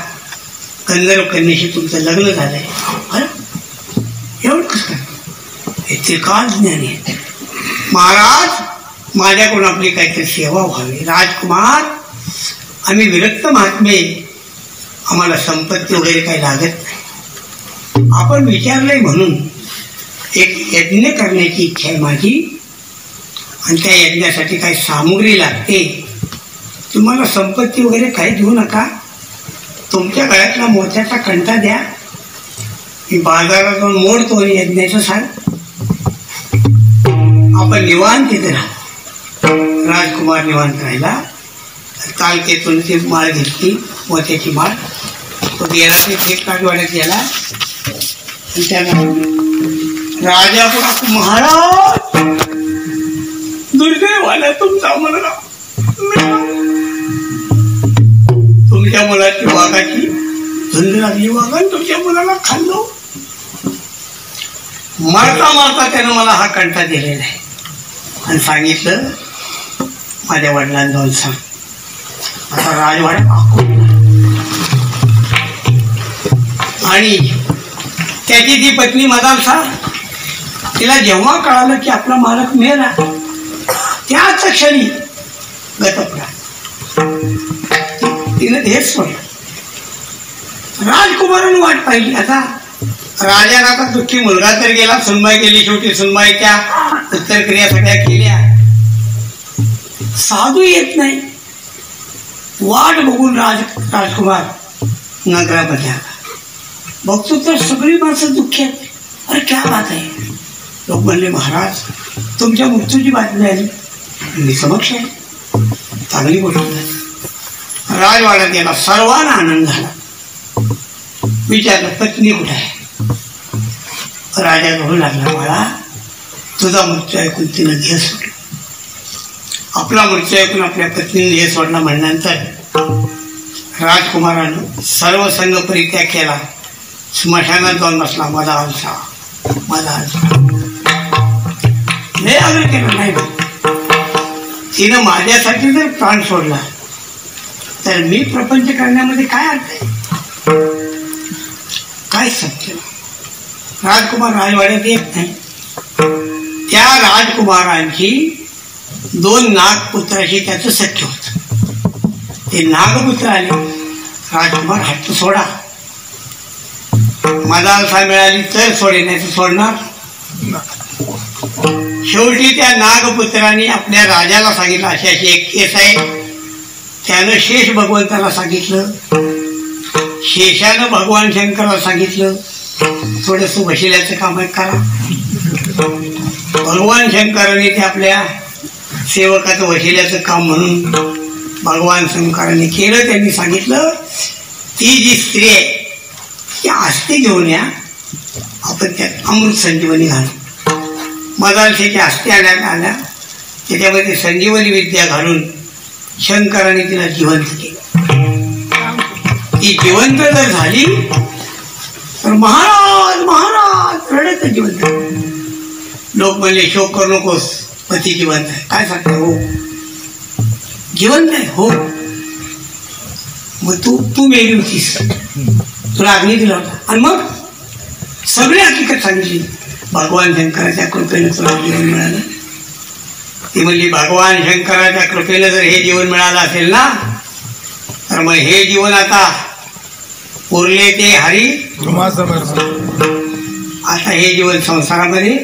गंधर्व कन्येशी तुमचं लग्न झालंय. अरे एवढं कसं काय? ते काल ज्ञान आहे. महाराज माझ्याकडून आपली काहीतरी सेवा व्हावी. राजकुमार आम्ही विरक्त महात्मे, आम्हाला संपत्ती वगैरे काही लागत नाही. आपण विचारलंय म्हणून एक यज्ञ करण्याची इच्छा आहे माझी, आणि त्या यज्ञासाठी काही सामुग्री लागते. तुम्हाला संपत्ती वगैरे काही देऊ नका. तुमच्या गळ्यातला मोत्याचा कंठा द्या, मी बाजारात जाऊन मोडतो आणि यज्ञाचं सांग. आपण निवांत तिथे राहू. राजकुमार निवांत राहिला. तालकेतून ती माळ घेतली, मोत्याची माळ. तो गेला ते थेट राजवाड्यात गेला. त्याला राजा पण महाराज दुर्दैवाला तुमचा मुलगा, तुमच्या मुलाची वाघाची धुंद लागली. वाघाने तुमच्या मुलाला खाल्लो. मारता मारता त्यानं मला हा कंठा दिलेला आहे आणि सांगितलं माझ्या वडिलांना जाऊन सांग. आता राजवाड्यात आणि त्याची ती पत्नी मदालसा, तिला जेव्हा कळालं की आपला मालक मेला, त्याच क्षणी गतपडा तिने हेच सोडलं. राजकुमाराने वाट पाहिली. आता राजाला आता दुःखी मुलगा तर गेला, सुनबाई गेली. शेवटी सुनबाईच्या उत्तर क्रिया सगळ्या केल्या. साधू येत नाही. वाट बघून राजकुमार नगरामध्ये आला. बघतो तर सगळी माणसं दुःखी आहेत. अरे क्या बात आहे. लोक म्हणले महाराज तुमच्या मृत्यूची बातमी आली. मी समक्ष आहे, चांगली गोष्ट झाली. राजवाड्यात गेला, सर्वांना आनंद झाला. विचारलं पत्नी कुठे आहे. राजा म्हणू लागला मला तुझा मृत्यू ऐकून तिनं ध्येय सोडलं. आपला मृत्यू ऐकून आपल्या पत्नीने ध्येय सोडला म्हणल्यानंतर राजकुमारानं सर्व संघ परित्याग केला. स्मशानात जाऊन बसला. माझा आलसा, माझा आलसा लय आग्रह केला. नाही तिनं माझ्यासाठी जर प्राण सोडला तर मी प्रपंच करण्यामध्ये काय अर्थ आहे, काय सत्य. राजकुमार राजवाड्यात येत नाही. त्या राजकुमारांची 2 नागपुत्राशी त्याचं सख्य होत. ते नागपुत्र आले. राजकुमार हट्ट सोडा, मदालसा मिळाली तर सोडे, नाही तर सोडणार. शेवटी त्या नागपुत्रांनी आपल्या राजाला सांगितलं अशी अशी एक केस आहे. त्यानं शेष भगवंताला सांगितलं. शेषानं भगवान शंकराला सांगितलं थोडंसं वशिल्याचं काम करा. भगवान शंकरांनी ते आपल्या सेवकाचं वशिल्याचं काम म्हणून भगवान शंकरांनी केलं. त्यांनी सांगितलं ती जी स्त्री आहे ती आस्ती घेऊन या, आपण त्यात अमृत संजीवनी घालू. मदालसेची आस्ती आल्या त्याच्यामध्ये संजीवनी विद्या घालून शंकराने तिला जिवंत केलं. ती जिवंत जर झाली तर महाराज महाराज रडत जिवंत. लोक म्हणले शोक करू नकोस, पती जिवंत आहे. काय सांगते. हो जिवंत आहे. हो मग तू मेली होतीस, तुला अग्नी दिला होता. आणि मग सगळी हकीकत सांगितली. भगवान शंकराच्या कृपेने तुला जीवन मिळालं. ती म्हणली भगवान शंकराच्या कृपेने जर हे जीवन मिळालं असेल ना तर मग हे जीवन आता उरले ते हरी. आता हे जीवन संसारामध्ये,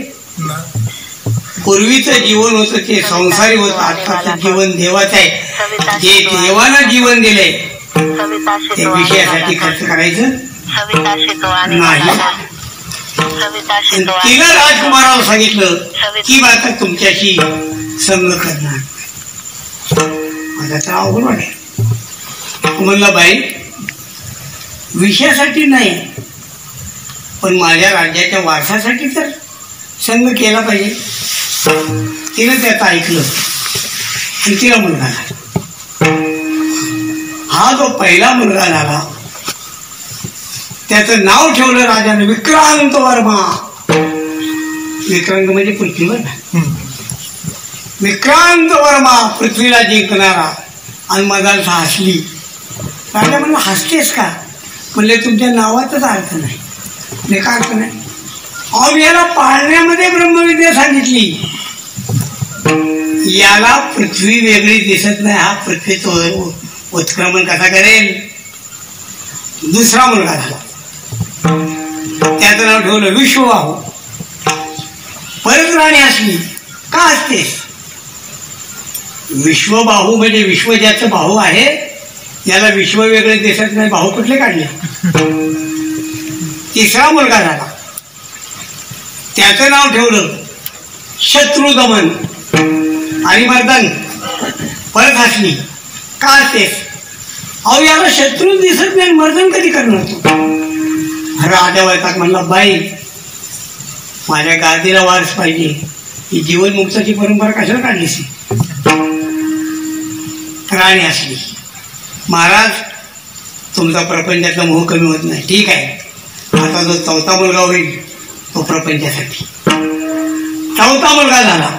पूर्वीचं जीवन होतं ते संसारी होतं. आताचं जीवन देवाचं आहे. जे देवानं जीवन दिलंय ते विषयासाठी खर्च करायचं नाही. तिनं राजकुमाराला सांगितलं की आता तुमच्याशी संग करणार. माझा तर अवघड वाटेल. म्हणलं बाई विषयासाठी नाही पण माझ्या राज्याच्या वारसासाठी तर संग केला पाहिजे. तिनं त्याचं ऐकलं आणि तिला मुलगा झाला. हा जो पहिला मुलगा झाला त्याचं नाव ठेवलं राजाने विक्रांत वर्मा. विक्रांत म्हणजे पृथ्वीवर ना. विक्रांत वर्मा पृथ्वीला जिंकणारा. आणि मदालसा हसली. राजा म्हणला हसतेस का. म्हणले तुमच्या नावातच अर्थ नाही. म्हणजे काय अर्थ नाही? अहो याला पाळण्यामध्ये ब्रह्मविद्या सांगितली. याला पृथ्वी वेगळी दिसत नाही, हा पृथ्वीचं उत्क्रमण कसा करेल? दुसरा मुलगा झाला, त्याचं नाव ठेवलं विश्वबाहू. परत राणी असली. का असतेस? विश्वबाहू म्हणजे विश्व ज्याचं बाहू आहे, याला विश्व वेगळे दिसत नाही, बाहू कुठले काढले? तिसरा मुलगा झाला, त्याचं नाव ठेवलं शत्रुदमन आणि मर्दन. परत हसली. का असतेस? अहो याला शत्रू दिसत नाही, मर्दन कधी करणार तू? राजा वैताग म्हणला, बाई माझ्या गादीला वारस पाहिजे, ही जीवनमुक्ताची परंपरा कशाला काढलीस? राणी असली. महाराज तुमचा प्रपंचाचा मोह कमी होत नाही. ठीक आहे, आता जो चौथा मुलगा होईल तो प्रपंचासाठी. चौथा मुलगा झाला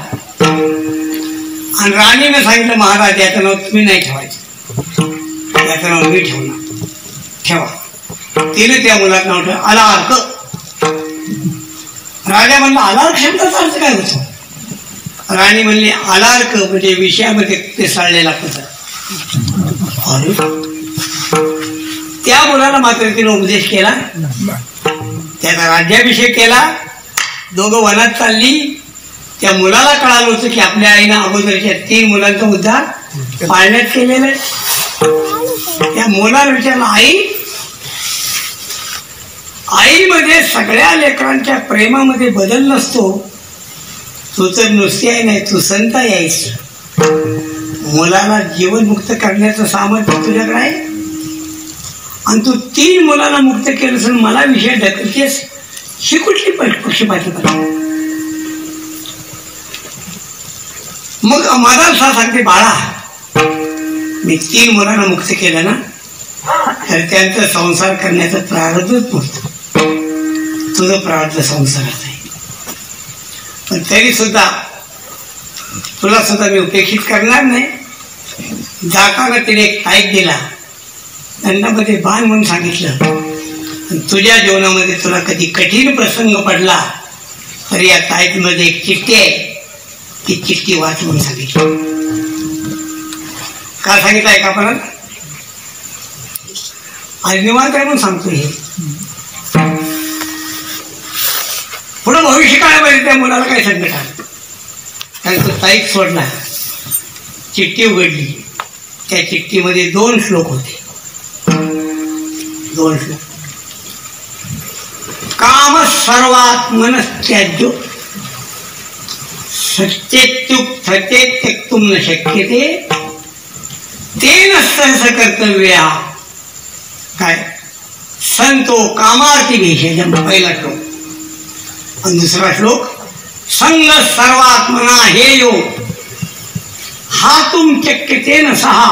आणि राणीने सांगितलं, महाराज याचं नाव तुम्ही नाही ठेवायचं, याचं नाव मी ठेवणार, ठेवा. तिने त्या मुलाचं नाव ठेवलं अलार्क. राजा म्हणला अलार्क शब्दाचा अर्थ काय होतो? राणी म्हणली अलार्क म्हणजे विषयामध्ये पिसाळलेला पदार्थ. अरे त्या मुलाला मात्र तिने उपदेश केला, त्याचा राज्याभिषेक केला. दोघं वनात चालली. त्या मुलाला कळालं होतं की आपल्या आईनं अगोदरच्या 3 मुलांचा उद्धार पाळण्यात केलेला आहे. त्या मुलाला विचारलं, आईमध्ये सगळ्या लेकरांच्या प्रेमामध्ये बदल नसतो, तू तर नुसती आई नाही, तू संत आहेस. मुलाला जीवनमुक्त करण्याचं सामर्थ्य तुझ्याकडे आहे आणि तू 3 मुलांना मुक्त केलं असेल, मला विषय ढकलतेस, ही कुठली पक्षपाती पद्धत? मग माझा सांगते, बाळा मी 3 मुलांना मुक्त केलं ना, तर त्यांचा संसार करण्याचा प्रारब्धच नव्हतं. तुझं प्रारब्ध संसाराचं आहे, पण तरी सुद्धा तुला सुद्धा मी उपेक्षित करणार नाही. जाताना तिने एक ताईक दिला, दंडामध्ये बाण म्हणून सांगितलं, तुझ्या जीवनामध्ये तुला कधी कठीण प्रसंग पडला तर या ताईकमध्ये एक चिठ्ठी आहे, ती चिठ्ठी वाच म्हणून सांगितलं. का सांगितलं आहे का परत? आणि निवांत आहे म्हणून सांगतो. हे पुढं भविष्य काळामध्ये त्या मुलाला काय संकट आलं, कारण तो ताईक सोडला, चिठ्ठी उघडली. त्या चिठ्ठीमध्ये 2 श्लोक होते. 2 श्लोक. काम सर्वात मनस्त्याज्यो सत्ये त्यक्तुम न शक्यते तेन सहस कर्तव्या. काय? संतो कामार्थी भेषजम. पहिला श्लोक. आणि दुसरा श्लोक, संग सर्वात्मना हेयो हातुम शक्यतेन सहा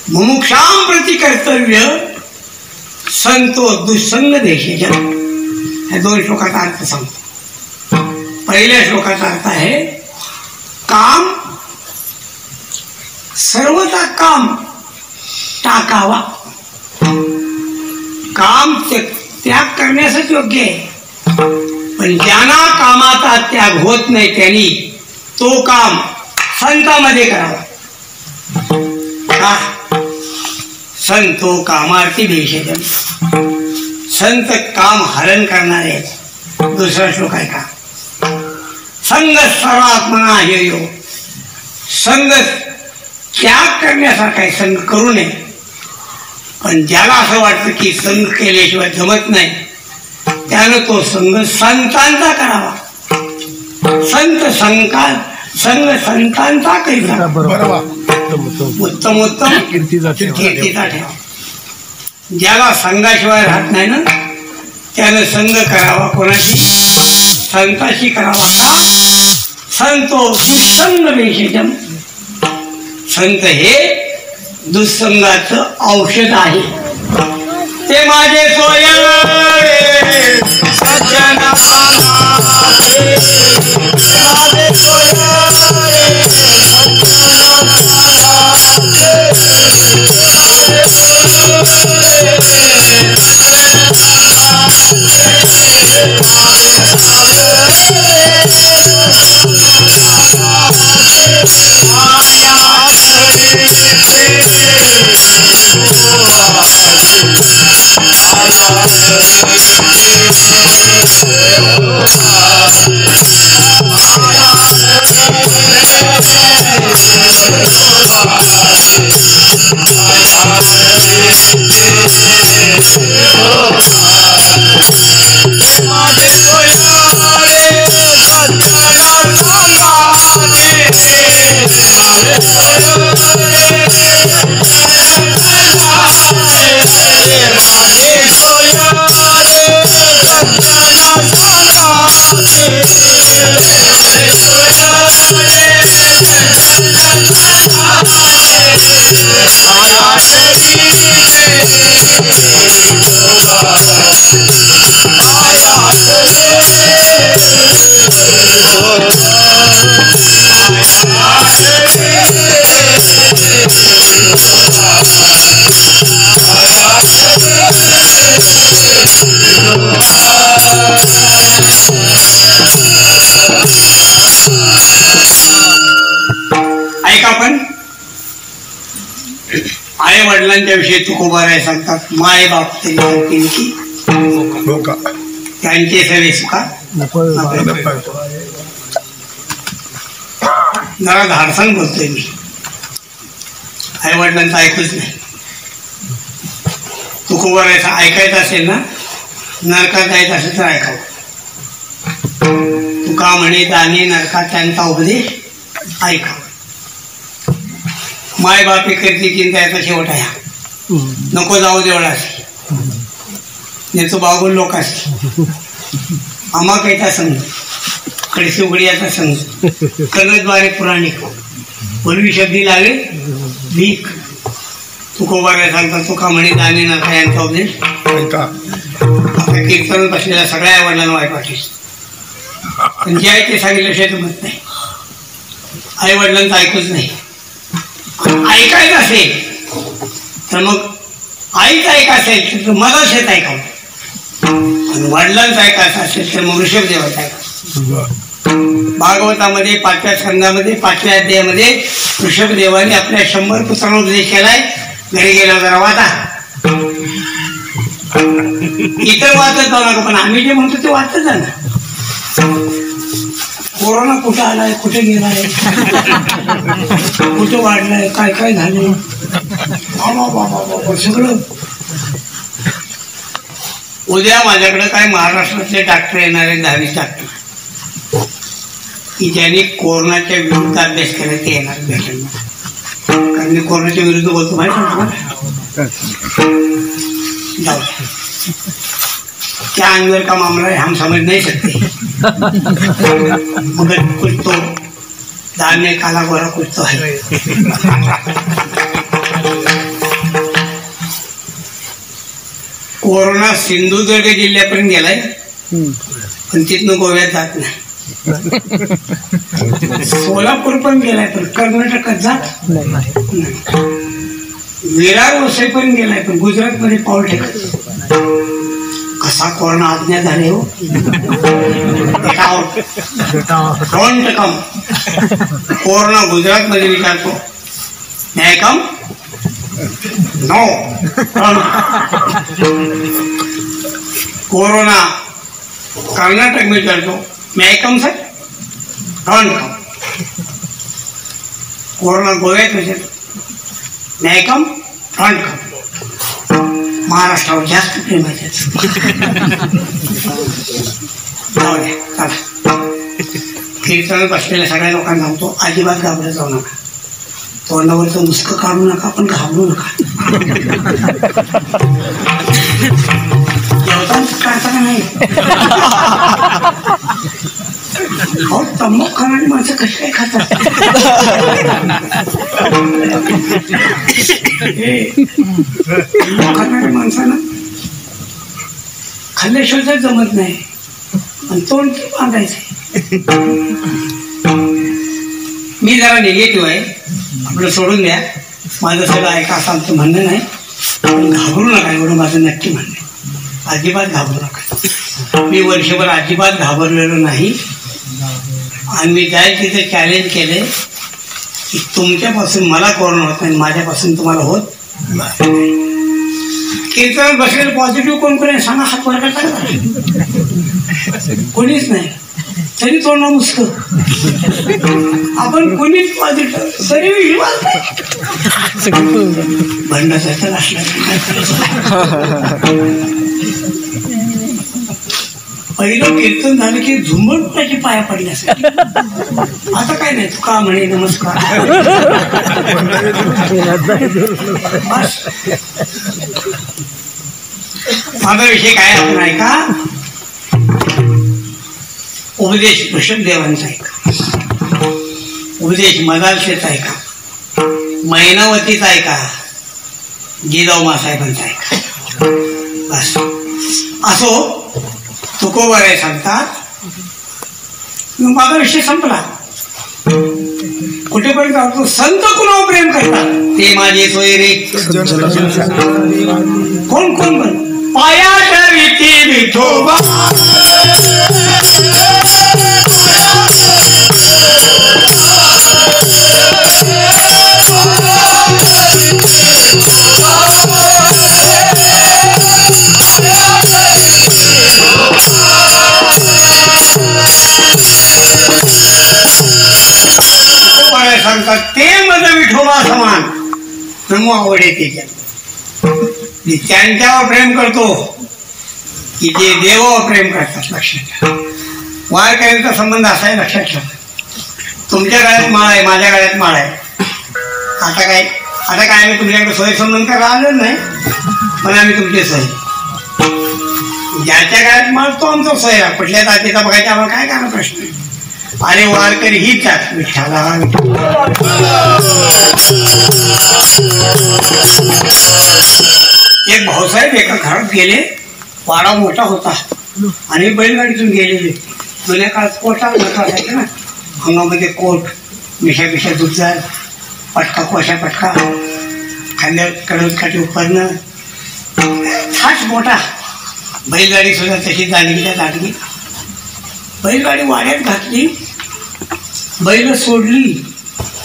मुमुक्षाम प्रति कर्तव्य संतो दुःसंग देशजम. ह्या 2 श्लोकाचा अर्थ सांगतो. पहिल्या श्लोकाचा अर्थ आहे, काम सर्वचा काम टाकावा. काम त्याग करण्यासच योग्य आहे, पण ज्यांना कामाचा त्याग होत नाही त्यांनी तो काम संतांमध्ये करावा. का? संतो कामार्थी भेषजम. संत काम हरण करणारे आहेत. दुसरा श्लोक आहे का, संग सर्वात्मना हेयो. संग त्याग करण्यासारखा आहे, संग करू नये. पण ज्याला असं वाटतं की संग केल्याशिवाय जमत नाही, त्यानं तो संग संतांचा करावा. संत संग संतांचा करीता. उत्तमोत्तम कीर्तीचा ठेवा. ज्याला संघाशिवाय राहत नाही ना, त्यानं संघ करावा. कोणाशी? संताशी करावा. का? संतो दुःसंग भेषजम. संत हे दुःसंगाचं औषध आहे. ते माझे सोयरे सज्जना माझे सोयरे आई वडिलांच्या विषयी तुकोबाराय सांगतात, माय बाप तरी सांगतील की त्यांचे सवे सुखा. जरा धाडसानं बोलतोय मी, आई वडिलांचं ऐकूच नाही. तुकोबारायचं ऐकायचं असेल ना, नरकात जायचं असेल तर ऐकावं. तुका म्हणे दाने नरकात त्यांचा उपदेश ऐकावा. माय बापे करते चिंता याचा शेवट आहे. नको जाऊ देवळाशी, याचं बागून लोक असते. आम्हा काहीचा संघ, कडशी उघडियाचा संघ, कर्णद्वारे पुराणिक, पूर्वी शब्दी लागे भीक. तुकोबाराय सांगतात, तुका म्हणे दाने नरका यांचा उपदेश ऐका. आता कीर्तन बसलेल्या सगळ्या आई वडिलांना वाईट वाटेल, पण जे आहे ते सांगितल्याशिवाय जमत नाही. आई वडिलांचं ऐकूच नाही. ऐकायचं असेल तर मग आईचं ऐकायचं असेल तर मला शेत ऐकावं, आणि वडिलांचं ऐकायचं असेल तर मग ऋषभदेवाचं ऐकावं. भागवतामध्ये 5व्या स्कंदामध्ये 5व्या अध्यायामध्ये ऋषभदेवाने आपल्या 100 पुत्रांना उपदेश केलाय. घरी गेला जरा वाचा, इतर वाचत जाऊ नका, पण आम्ही जे म्हणतो ते वाचत जा ना. कोरोना कुठं आलाय, कुठे गेलाय, कुठं वाढलाय, काय काय झालं, बाबा सगळं. उद्या माझ्याकडे काय महाराष्ट्रातले डॉक्टर येणार आहे, 10 डॉक्टर, की ज्यांनी कोरोनाच्या विरुद्ध अभ्यास केला ते येणार भेटेल. कारण मी कोरोनाच्या विरुद्ध बोलतो माहिती जाऊ, क्या अंदर का मामला है हम समझ नहीं सकते, मगर कुछ तो दाने काला गोरा कुछ तो है. कोरोना सिंधुदुर्ग जिल्ह्यापर्यंत गेलाय, पण तिथनं गोव्यात जात नाही. सोलापूर पण गेलाय, पण कर्नाटकात जात नाही. विरार वसईपर्यंत गेलाय, पण गुजरात मध्ये पाऊल टेकत. कसा कोरोना आज्ञा झाले हो. Don't come. कोरोना गुजरात मध्ये विचारतो, मे कम नो. कोरोना कर्नाटक में विचारतो, मे कम सर डोंट कम. कोरोना गोव्यात विचारतो, मे कम डोंट कम. महाराष्ट्रावर जास्त प्रेम आहे. कीर्तनात बसलेल्या सगळ्या लोकांना सांगतो, अजिबात घाबरत जाऊ नका. तोंडावरचं मुस्क काढू नका, पण घाबरू नका. जेवताना काढता का नाही? हो, तंबाखू खाणारी माणसं कशी काय खातात? खाणाऱ्या माणसानं खाल्ल्याशिवाय जमत नाही, आणि तोंड ते बांधायचे. मी जरा निगेटिव्ह आहे, आपलं सोडून द्या. माझं सगळं ऐका असं आमचं म्हणणं नाही, पण घाबरू नका एवढं माझं नक्की म्हणणं आहे. अजिबात घाबरू नका. मी वर्षभर अजिबात घाबरलेलो नाही, आणि मी जाय तिथे चॅलेंज केले की तुमच्यापासून मला कोरोना होत नाही, माझ्यापासून तुम्हाला होत. कीर्तनात बसलेलं पॉझिटिव्ह कोण कोणी सांगा, हात वर टाका. कोणीच नाही, तरी तोंड मुस्क. आपण कोणीच पॉझिटिव्ह तरी विश्वास नाही. भंडाचा असला पहिलं कीर्तन झालं की झुंबड त्याची पाया पडल्यासाठी. आता काय नाही, तू का म्हणे नमस्कार बस. माझा विषय काय आपण ऐका. उपदेश ऋषभदेवांचा ऐका, उपदेश मदालशेचा ऐका, मैनावतीचा ऐका, जिजाऊ मासाहेबांचा ऐका. बस. असो तुकोबाराय सांगतात, माझा विषय संपला. कुठेपर्यंत जातो, संत कुणावर प्रेम करतात ते माझे सोयरे. कोण कोण पण पायाच्या रीती विठोबा, नमो आवड आहे त्याच्यात. मी त्यांच्यावर प्रेम करतो की जे देवावर प्रेम करतात. लक्षात ठेवा, वारकऱ्यांचा संबंध असा आहे, लक्षात ठेवा. तुमच्या गळ्यात माळ आहे, माझ्या गळ्यात माळ आहे. आता काय आम्ही तुमच्याकडे सोय संबंध करायला आलो नाही, पण आम्ही तुमची सोय. ज्याच्या गळ्यात माळ तो आमचा सोय आहे. कुठल्या जातीचा बघायचा आम्हाला काय काय प्रश्न आहे. अरे वारकरी हीच जात विठ्ठला. एक भाऊसाहेब एका घरात गेले. वाडा मोठा होता आणि बैलगाडीतून गेलेले. जुन्या काळात कोटा मोठा असायचा ना, अंगामध्ये कोट, मिशा दुधजार, पटका कोशा पटका, खांद्यावर कडवकाठी उपकरणं, थाट मोठा. बैलगाडी सुद्धा तशी दांडगीच्या दांडगी. बैलगाडी वाड्यात घातली, बैल सोडली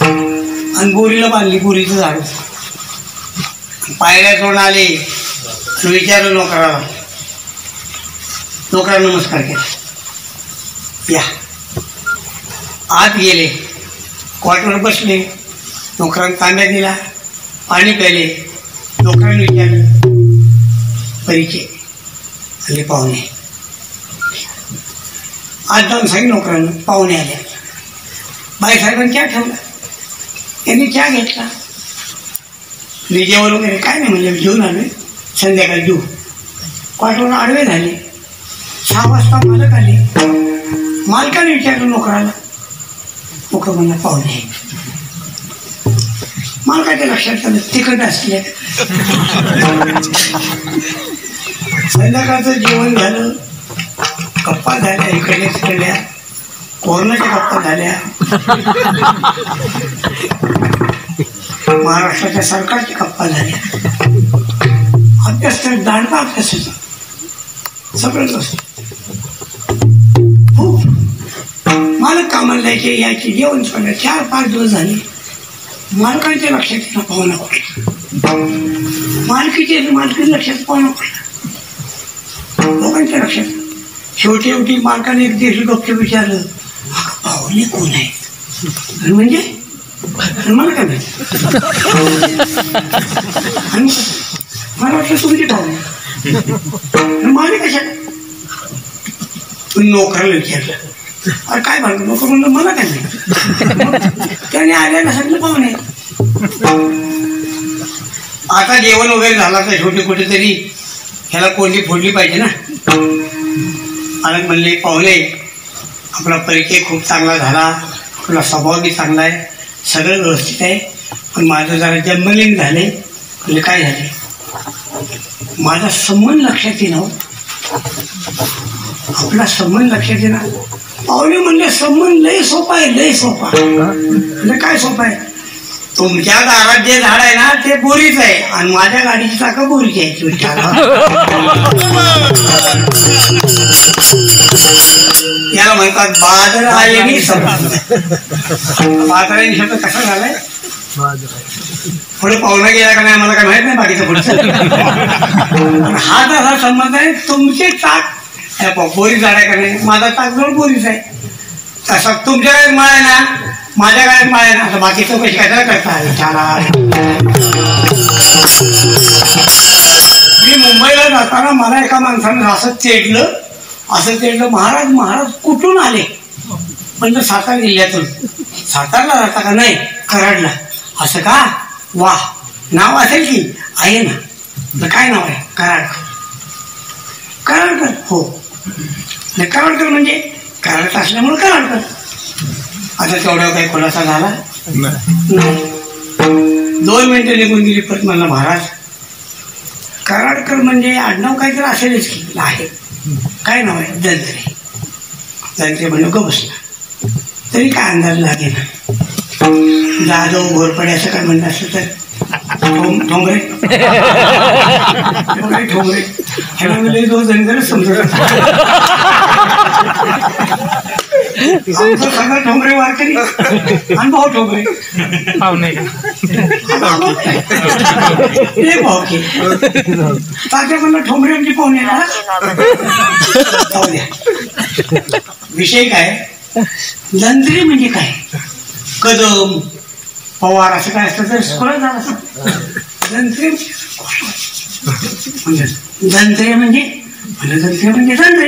आणि बोरीला बांधली. बोरीचं झाड पायऱ्या तोंड आले. विचारलं नोकराला. नोकराला नमस्कार केला. या आत गेले, क्वार्टरवर बसले. नोकरांना तांब्या दिला, पाणी प्याले. नोकरांनी विचारलं परिचय आणि पाहुणे. आज जाऊन सांगितलं नोकरांना पाहुणे आले. बाईसाहेबांनी चहा ठेवला, त्यांनी चहा घेतला. मी जेवण वगैरे काय नाही म्हणलं, जेवून आलोय, संध्याकाळी जेऊ. क्वार्टरवर आडवे झाले. 6 वाजता मालक आले. मालकाने विचारलं नोकराला. नोकर म्हणला पाहुणे. मालकाच्या लक्षात आलं तिखट असले. संध्याकाळचं जेवण झालं, गप्पा झाल्या इकडल्या तिकडल्या, कोरोनाच्या गप्पा झाल्या, महाराष्ट्राच्या सरकारच्या गप्पा झाल्या. अभ्यास तर दांडका अभ्यास होता, सगळंच असतं. हो, मालक कामाला यायचे जेवण चाललं. 4-5 दिवस झाले. मालकांच्या लक्षात येणं पाहुणा कुठला, मालकीच्या लक्षात पाहुणा कुठला, लोकांच्या लक्षात. शेवटी मालकाने एक दिवशी गपचूप विचारलं, पाहुणे कोण आहेत? म्हणजे मला काय माहिती. मला वाटलं तुमची पाहुणे. माले कशात? नोकराला विचारलं, अरे काय म्हणतो? नोकर म्हणलं मला काय माहिती. त्याने आल्याला सांगितलं पाहुणे. आता जेवण वगैरे झाला तर छोटे कुठेतरी ह्याला कोंडी फोडली पाहिजे ना. मालक म्हणले पाहुणे, आपला परिचय खूप चांगला झाला, आपला स्वभाव बी चांगला आहे, सगळं व्यवस्थित आहे, पण माझं जरा जन्मलिंग झाले. म्हणजे काय झाले? माझा संबंध लक्षात येणं. आपला संबंध लक्षात येणार. पाहुणे म्हणले संबंध लय सोपा आहे, लय सोपा. म्हणजे काय सोपा आहे? तुमच्या दारात जे झाड आहे ना ते बोरीच आहे आणि माझ्या गाडीची चाकं बोरीची आहे. याला म्हणतात बादर आले संबंध. बादराने शब्द कसा झालाय? पुढे पाहुणा गेला का नाही आम्हाला काय माहित नाही, बाकीचं पुढचं. हा जसा संबंध आहे. तुमचे चाक बोरी झाड आहे का नाही, माझा चाक जवळ बोरीच आहे. तसा तुमच्या गाड्यात माळ आहे ना, माझ्या गाड्यात माळ आहे ना. आता बाकी चौकशी काय करता? मी मुंबईला जाताना मला एका माणसानं असं चेडलं. महाराज कुठून आले? म्हणजे सातारा जिल्ह्यातून. सातारला जाता का? नाही, कराडला. असं का? वा, नाव असेल की? आहे ना. काय नाव आहे? कराडकर. हो, कराडकर म्हणजे कराडत असल्यामुळे कराडकर. आता तेवढ्या काही खुलासा झाला नाही. 2 मिनिटं निघून गेली. परत म्हणला महाराज कराडकर म्हणजे आडनाव काहीतरी असेलच की? आहे. काय नाव आहे? दंत्रे म्हणजे ग बसला. तरी काय अंदाज लागेल. जाधव घोरपडे असं काय म्हणलं असं तर ठोंबरे ह्याला म्हणजे 2 जण समजत. सगळं ठोंबरे वारकरी आणि भाऊ ठोंबरे तात्या म्हणलं ठोंबरे आमची पाहुणे. विषय काय? दंत्रे म्हणजे काय? कदम पवार असं काय असतं तर स्कॉलर झाला असं. जंत्रे जंत्रे म्हणजे जंत्रे म्हणजे जंत्रे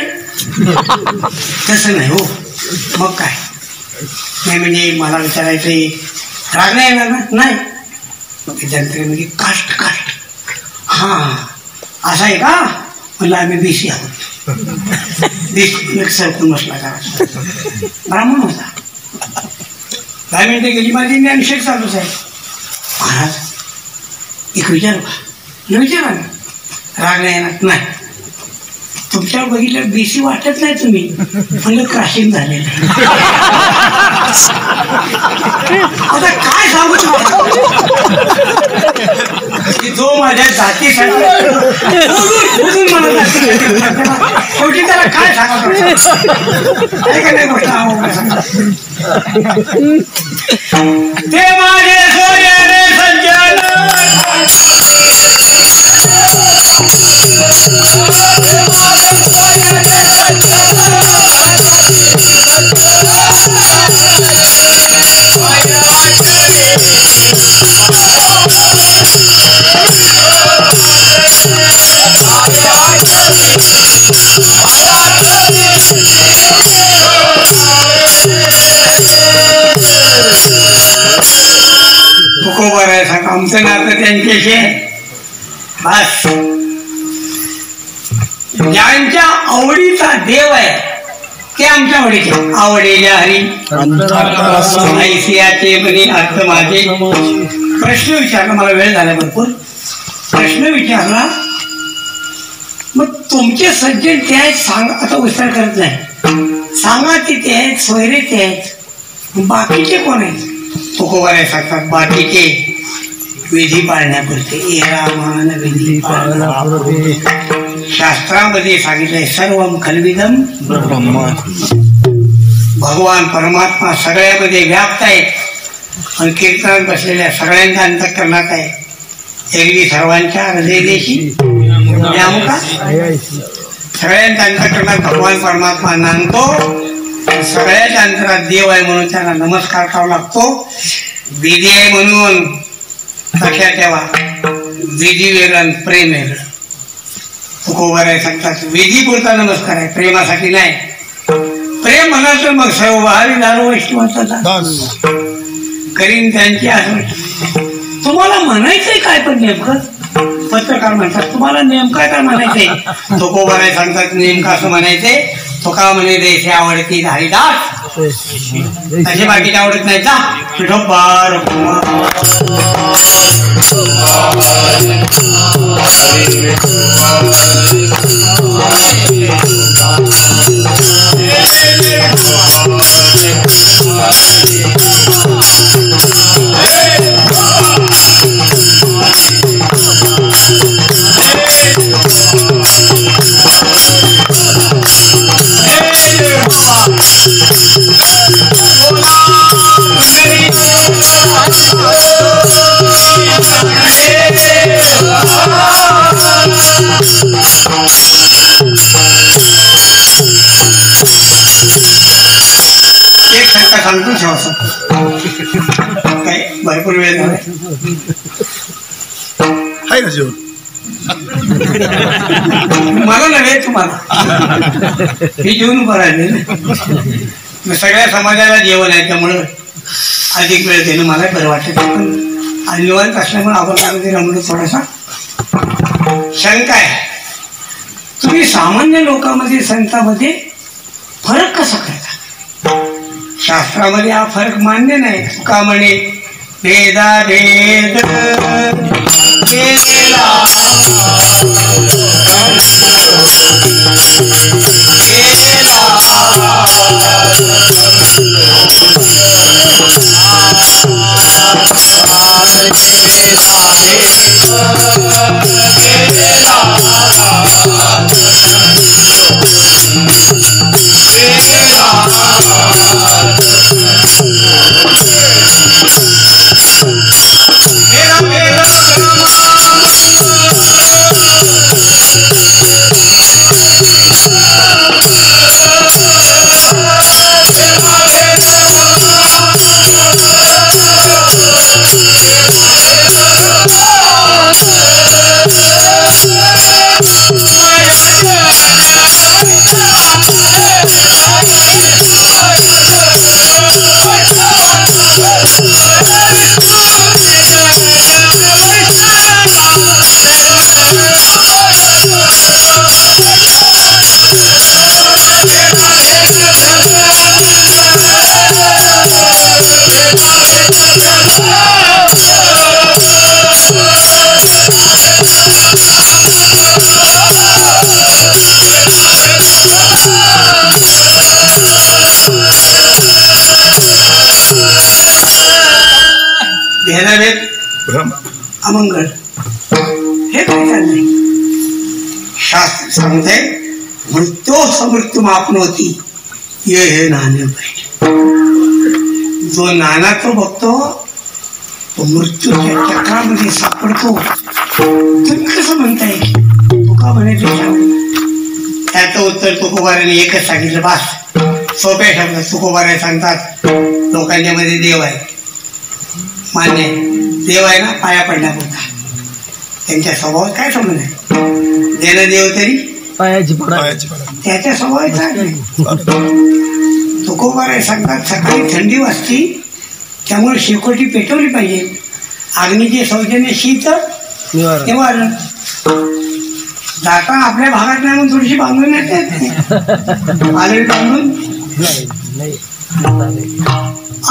तसं नाही हो. मग काय नाही म्हणजे मला विचारायचंय राग नाही येणार ना? नाही. जंत्रे म्हणजे काष्ट काष्ट. हा असं आहे का? म्हणलं आम्ही बीसी आहोत. बीसी सरकून बसला का ब्राह्मण होता. 10 मिनिटं गेली माझी ज्ञानशेक चालूच आहे. महाराज एक विचारू का? विचारा ना. राग नाही येणार? नाही. तुमच्यावर बघितलं बीसी वाटत नाही तुम्ही. म्हणलं क्रॅशिंग झालेलं आहे. आता काय सांगू जो माझ्या जातीसाठी शेवटी त्याला काय सांगा का नाही गोष्ट ते माझे सोयरे सज्जन तुकोबर आहे सांगा आमचं नातं त्यांच्याशी बस. ज्यांच्या आवडीचा देव आहे ते आमच्या आवडीचे. आवडीच्या हरी ऐसियाचे म्हणे अर्थ माझे. प्रश्न विचारला मला वेळ झाला भरपूर. प्रश्न विचारला मग तुमचे सज्जन ते आहेत सांगा. आता विस्तार करत नाही. सांगा ते आहेत सोयरे ते आहेत. बाकीचे कोण आहेत? तुकोबारे सांगतात बाकीचे विधी पाळण्यापुरते. एरामान विधी शास्त्रामध्ये सांगितलंय सर्वम खलविदम भगवान परमात्मा सगळ्यामध्ये व्याप्त आहेत. पण कीर्तनात बसलेल्या सगळ्यांच्या अंतःकरणात आहे. एरवी सर्वांच्या हृदयदेशी नेमका सगळ्यांच्या अंतःकरणात भगवान परमात्मा नांदतो. सगळ्याच्या अंतरात देव आहे म्हणून त्यांना नमस्कार करावा लागतो. विधी आहे म्हणून लक्षात ठेवा. विधी वेगळं प्रेम वेगळं. तुकोबर आहे सांगतात विधी पुरता नमस्कार आहे प्रेमासाठी नाही. प्रेम म्हणाल तर मग सर्व बाहेर दारू वैष्णवाचा करीन त्यांची आठवण. तुम्हाला म्हणायचंय काय पण नेमकं? पत्रकार म्हणतात तुम्हाला नेमका काय म्हणायचंय? तुकोबर आहे सांगतात नेमकं असं म्हणायचंय. तुका म्हणे देशी आवडती हरिदास तशी बाकीची आवडत नाही का? पिठोबार एक शंका सांगतो ठेवा. काय भरपूर वेळ झाला मला नव्हे तुम्हाला. मी जेवण उभं राहिले ना. सगळ्या समाजाला जेवण आहे त्यामुळं अधिक वेळ देणं मला बरं वाटत. पण आणि निवांत असल्यामुळे आपण रमलो थोडासा. शंका आहे तुम्ही सामान्य लोकांमध्ये संतांमध्ये फरक कसा करता? शास्त्रामध्ये हा फरक मान्य नाही. का म्हणे भेदा भेद अमंगल हे काय चाललंय? शास्त्र सांगते मृत्यू समृत्यू मापनोती ये हे नाणे पाहिजे. जो नाना तो बघतो तो मृत्यूच्या चक्रामध्ये सापडतो. तुम्ही कसं म्हणताय तुका म्हणे त्याचं उत्तर तुकोबाराने एकच सांगितलं. बास, सोप्या शब्दात तुकोबारा सांगतात लोकांच्या मध्ये देव आहे. मान्य आहे, देव आहे ना, पाया पडण्यापुरता. त्यांच्या स्वभावात काय संबंध आहे? देणं देव तरी पायाची पडा त्याच्या स्वभावात काय. तुकोबारा सांगतात सकाळी थंडी वाजती त्यामुळे शेकोटी पेटवली पाहिजे. अग्नीचे सौजन्य शीत निवारण. जाता आपल्या भागात नाही म्हणून थोडीशी बांधून येते आले बांधून.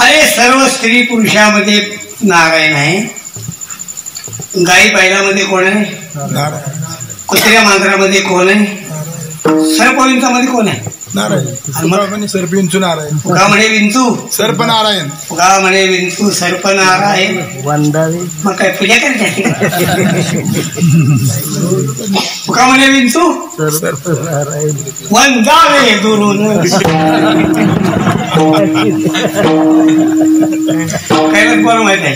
अरे सर्व स्त्री पुरुषामध्ये नारायण आहे. गाई बैलामध्ये कोण आहे? कुत्र्या मांजरामध्ये कोण आहे? सर्पविंचामध्ये कोण आहे? नारायण. सर्प विंचू नारायण. फुगा म्हणे विंचू सर्प नारायण. फुगा म्हणे विंचू सर्प नारायण. मग काय पूजा करायची? फुगा म्हणे विंचू सर्प नारायण वंदावे दुरून. काय बरं माहित आहे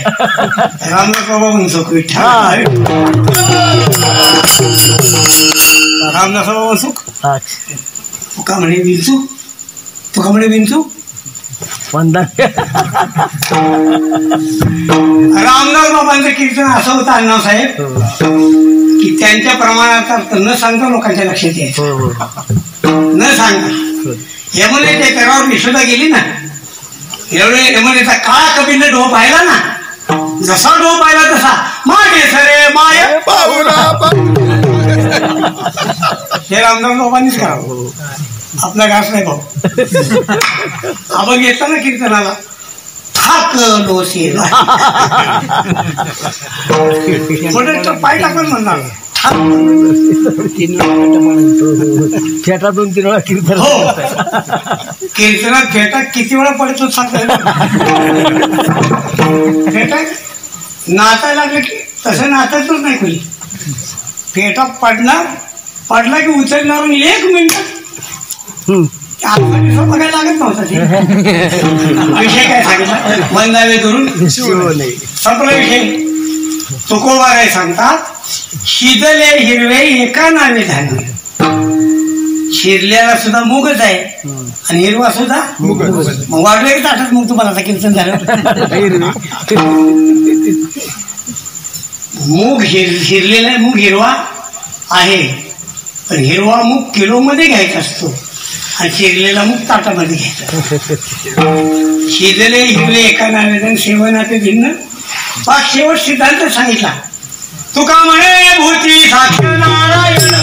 रामदास बाबा मनसुख विठ्ठल. रामदास बाबा मनसुख तुका म्हणे विंचू. तुका म्हणे विंचू रामदास बाबांचं कीर्तन असं होतं अण्णासाहेब की त्यांच्या प्रमाणात अर्थ न सांगता लोकांच्या लक्षात यायचं. न सांगता यमुनेच्या करावर यशोदा गेली ना, यमुनेचा काळा कबीरने डोह पाहिला ना, जसा डोह पाहिला तसा मागे सरे माय हे रामदास बाबांनीच करावं. आपला घास नाही भाऊ. आपण घेतला ना कीर्तनाला थाकलो सेवा पाय टाकून म्हणणार फेटा 2-3 वेळा कीर्तन. हो, कीर्तनात फेटा किती वेळा पडतो सांगता. फेटा नाचायला लागलं की तसं नाचायचंच नाही कोणी. फेटा पडला की उचलणार 1 मिनिट बघायला लागत नव्हता. विषय काय सांगितला? वंदावे करून संपला विषय. तुकोबाराय सांगतात शिजले हिरवे एका नावे धान्य. शिरल्याला सुद्धा मूगच आहे आणि हिरवा सुद्धा मग वाढलं की ताटात मग तुम्हाला आता कीर्तन झालं. मूग शिरलेला आहे, मूग हिरवा आहे, पण हिरवा मूग किलोमध्ये घ्यायचा असतो आणि शिरलेला मूग ताटामध्ये घ्यायचा. शिजले हिरवे एका नावे सेवनाचे भिन्न. पाच शेवट सिद्धांत सांगितला. तुका म्हणे भूती साक्ष नारायण.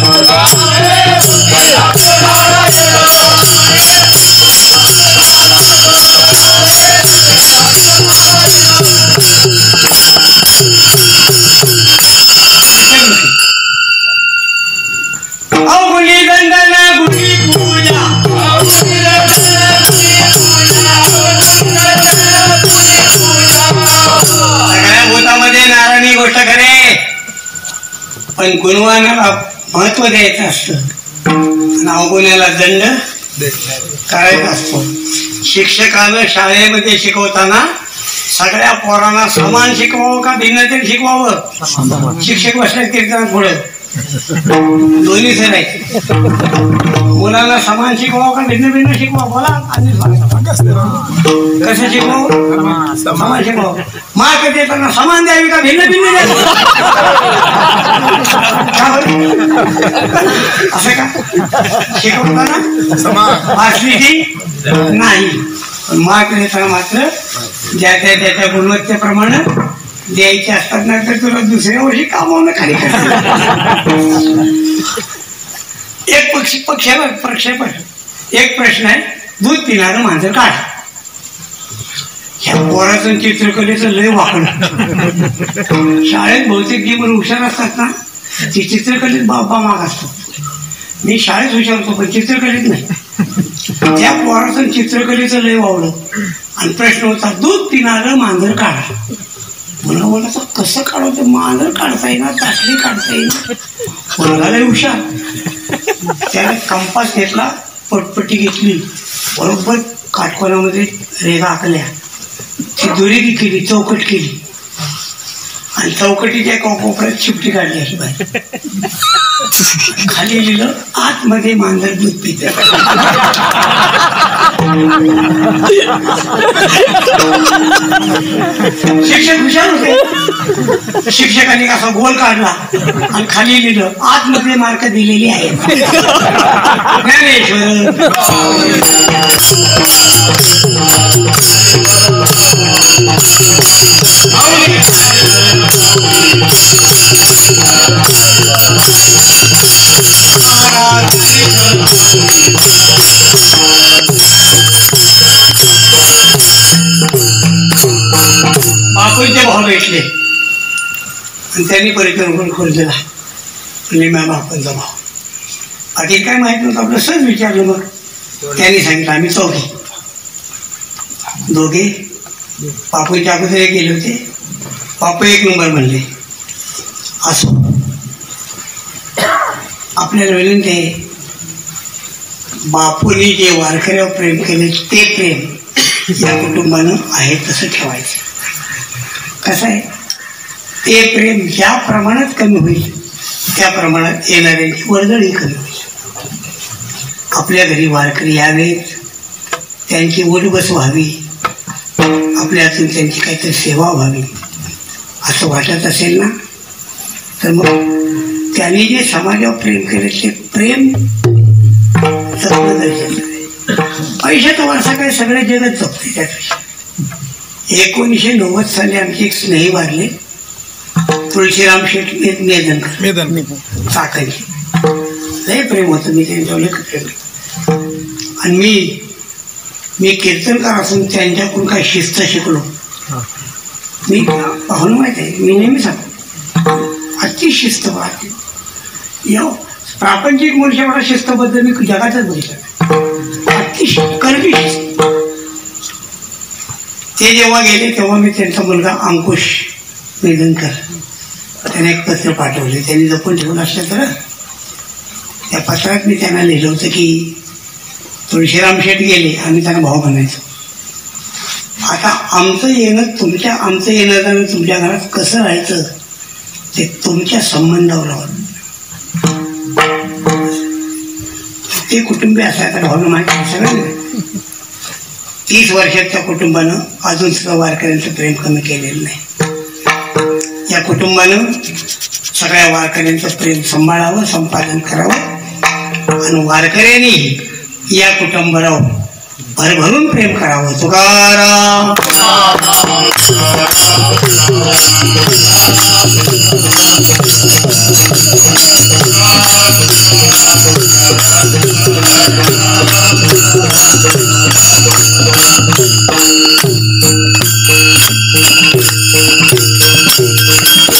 अवगुणी दंडन गुणी पूजा. सगळ्या भूतामध्ये नारायणी गोष्ट करे, पण गुणवानाला महत्व द्यायचं असतं आणि अवगुण्याला दंड करायचा असतो. शिक्षकानं शाळेमध्ये शिकवताना सगळ्या पोरांना समान शिकवावं का भिन्न तरी शिकवावं? शिक्षक बसल्यात कीर्तनात पुढे दोन्ही सर मुलांना समान शिकवावं का भिन्न भिन्न शिकवावं? बोला कसं शिकवावं? समान शिकवावं. मार्क देताना समान द्यावी का भिन्न भिन्न द्यावी? असं का शिकवताना समान वाचली नाही, पण मार्क देताना मात्र ज्या त्याच्या गुणवत्तेप्रमाणे द्यायचे असतात. नाही तर तुला दुसऱ्या वर्षी कामावून खाली एक प्रक्षेपण. एक प्रश्न आहे, दूध पिणारं मांजर काढ. ह्या पोराचं चित्रकलेचं लय वाकडं. शाळेत बहुतेक जी मुलं हुशार असतात ना ती चित्रकलेत बाबा माग असतो. मी शाळेत हुशार होतो पण चित्रकलेत नाही. त्या पोराचं चित्रकलेचं लय वावलं आणि प्रश्न होता दूध पिणारं मांजर काढा. मुलगा मला तर कसं काढायचं, मांजर काढता येईना, ताटली काढता येईना. मुलगा लय हुशार. त्याने कंपास घेतला, पटपटी घेतली, बरोबर काटकोनामध्ये रेगा आखल्या, ती दुरेगी केली, चौकट केली आणि चौकटीच्या एका कोपऱ्यात चिपटी काढली अशी बाहेर. खाली लिहिलं आतमध्ये मांजर दूध पिते. शिक्षक हुशार होते. शिक्षकांनी असा गोल काढला आणि खाली लिहिलं आतमध्ये मार्क दिलेली आहे. ज्ञानेश्वर. बापूंचे भाऊ भेटले आणि त्यांनी परिक्रम खोल दिला. म्हणजे मॅम बापूंचा भाऊ. बाकी काय माहित नव्हतं, आपलं सहज विचारलं. मग त्यांनी सांगितलं आम्ही दोघे बापूंच्या अगोदर गेले होते. बापू 1 नंबर म्हणले. असो, आपल्याला विनंती आहे, बापूंनी जे वारकऱ्यावर प्रेम केले ते प्रेम या कुटुंबानं आहे तसं ठेवायचं. कसं आहे, ते प्रेम ज्या प्रमाणात कमी होईल त्या प्रमाणात येणाऱ्यांची वर्दळही कमी होईल. आपल्या घरी वारकरी यावेत, त्यांची ओढबस व्हावी, आपल्या हातून त्यांची काहीतरी सेवा व्हावी असं वाटत असेल ना, तर मग त्यांनी जे समाजावर प्रेम केले ते प्रेम जपणं गरजेचं आहे. पैशाचा वारसा काय सगळे जगत जपते. त्यापेक्षा 1990 साली आमचे एक स्नेही वारले, तुळशीराम शेठ मेदनकर चाकणचे. लय प्रेम होतं, मी त्यांच्यावर लय प्रेम. आणि मी कीर्तनकार असून त्यांच्याकडून काय शिस्त शिकलो. मी पाहून माहिती आहे, मी नेहमी सांगतो अति शिस्त पाहते. प्रापंचिक मनुष्यावर शिस्तबद्दल मी जगातच बघितलं. अति कर्मी शिस्त. ते जेव्हा गेले तेव्हा मी त्यांचा मुलगा अंकुश मेदनकर त्याने एक पत्र पाठवले. त्यांनी जपून ठेवून असलं तर त्या पत्रात मी त्यांना लिहिलं होतं की तुळशीराम शेठ गेले, आम्ही त्यांना भाऊ म्हणायचो. आता आमचं येणं जाणं तुमच्या घरात कसं राहायचं ते तुमच्या संबंधावर. ते कुटुंबीय असायचं भावना माहिती सगळ्यांना. 30 वर्षाच्या कुटुंबानं अजून सुद्धा वारकऱ्यांचं प्रेम कमी केलेलं नाही. या कुटुंबानं सगळ्या वारकऱ्यांचं प्रेम सांभाळावं, संपादन करावं आणि वारकऱ्यांनी या कुटुंबावर भरभरून प्रेम करावं. तुकाराम.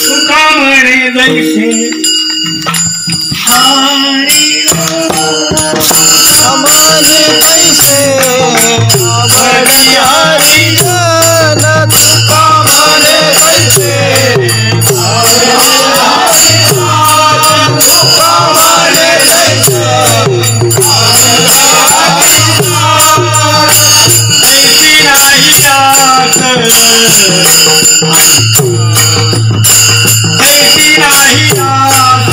तुका म्हणे जैसे समाजे पैसे बडियारी जन तुका म्हणे पैसे तुका म्हणे पैसे ऐसी नाही जात ऐसी नाही जात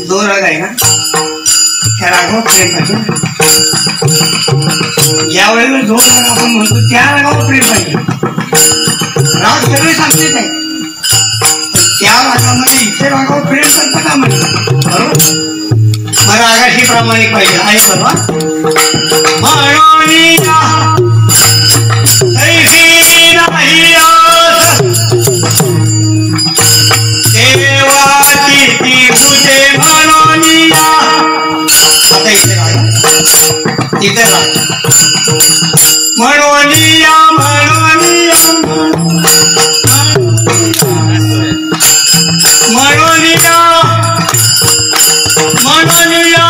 दोन राग आहे ना त्या रागावर प्रेम पाहिजे. ज्या वेळेला दोन राग आपण म्हणतो त्या रागावर प्रेम पाहिजे. राग सगळे सांगतेच आहे, त्या रागामध्ये इथे रागावर प्रेम करता का म्हणजे बरोबर. मग रागाशी प्रामाणिक पाहिजे आहे बरोबर. इथे म्हणोनिया म्हणोनिया म्हणोनिया म्हणोनिया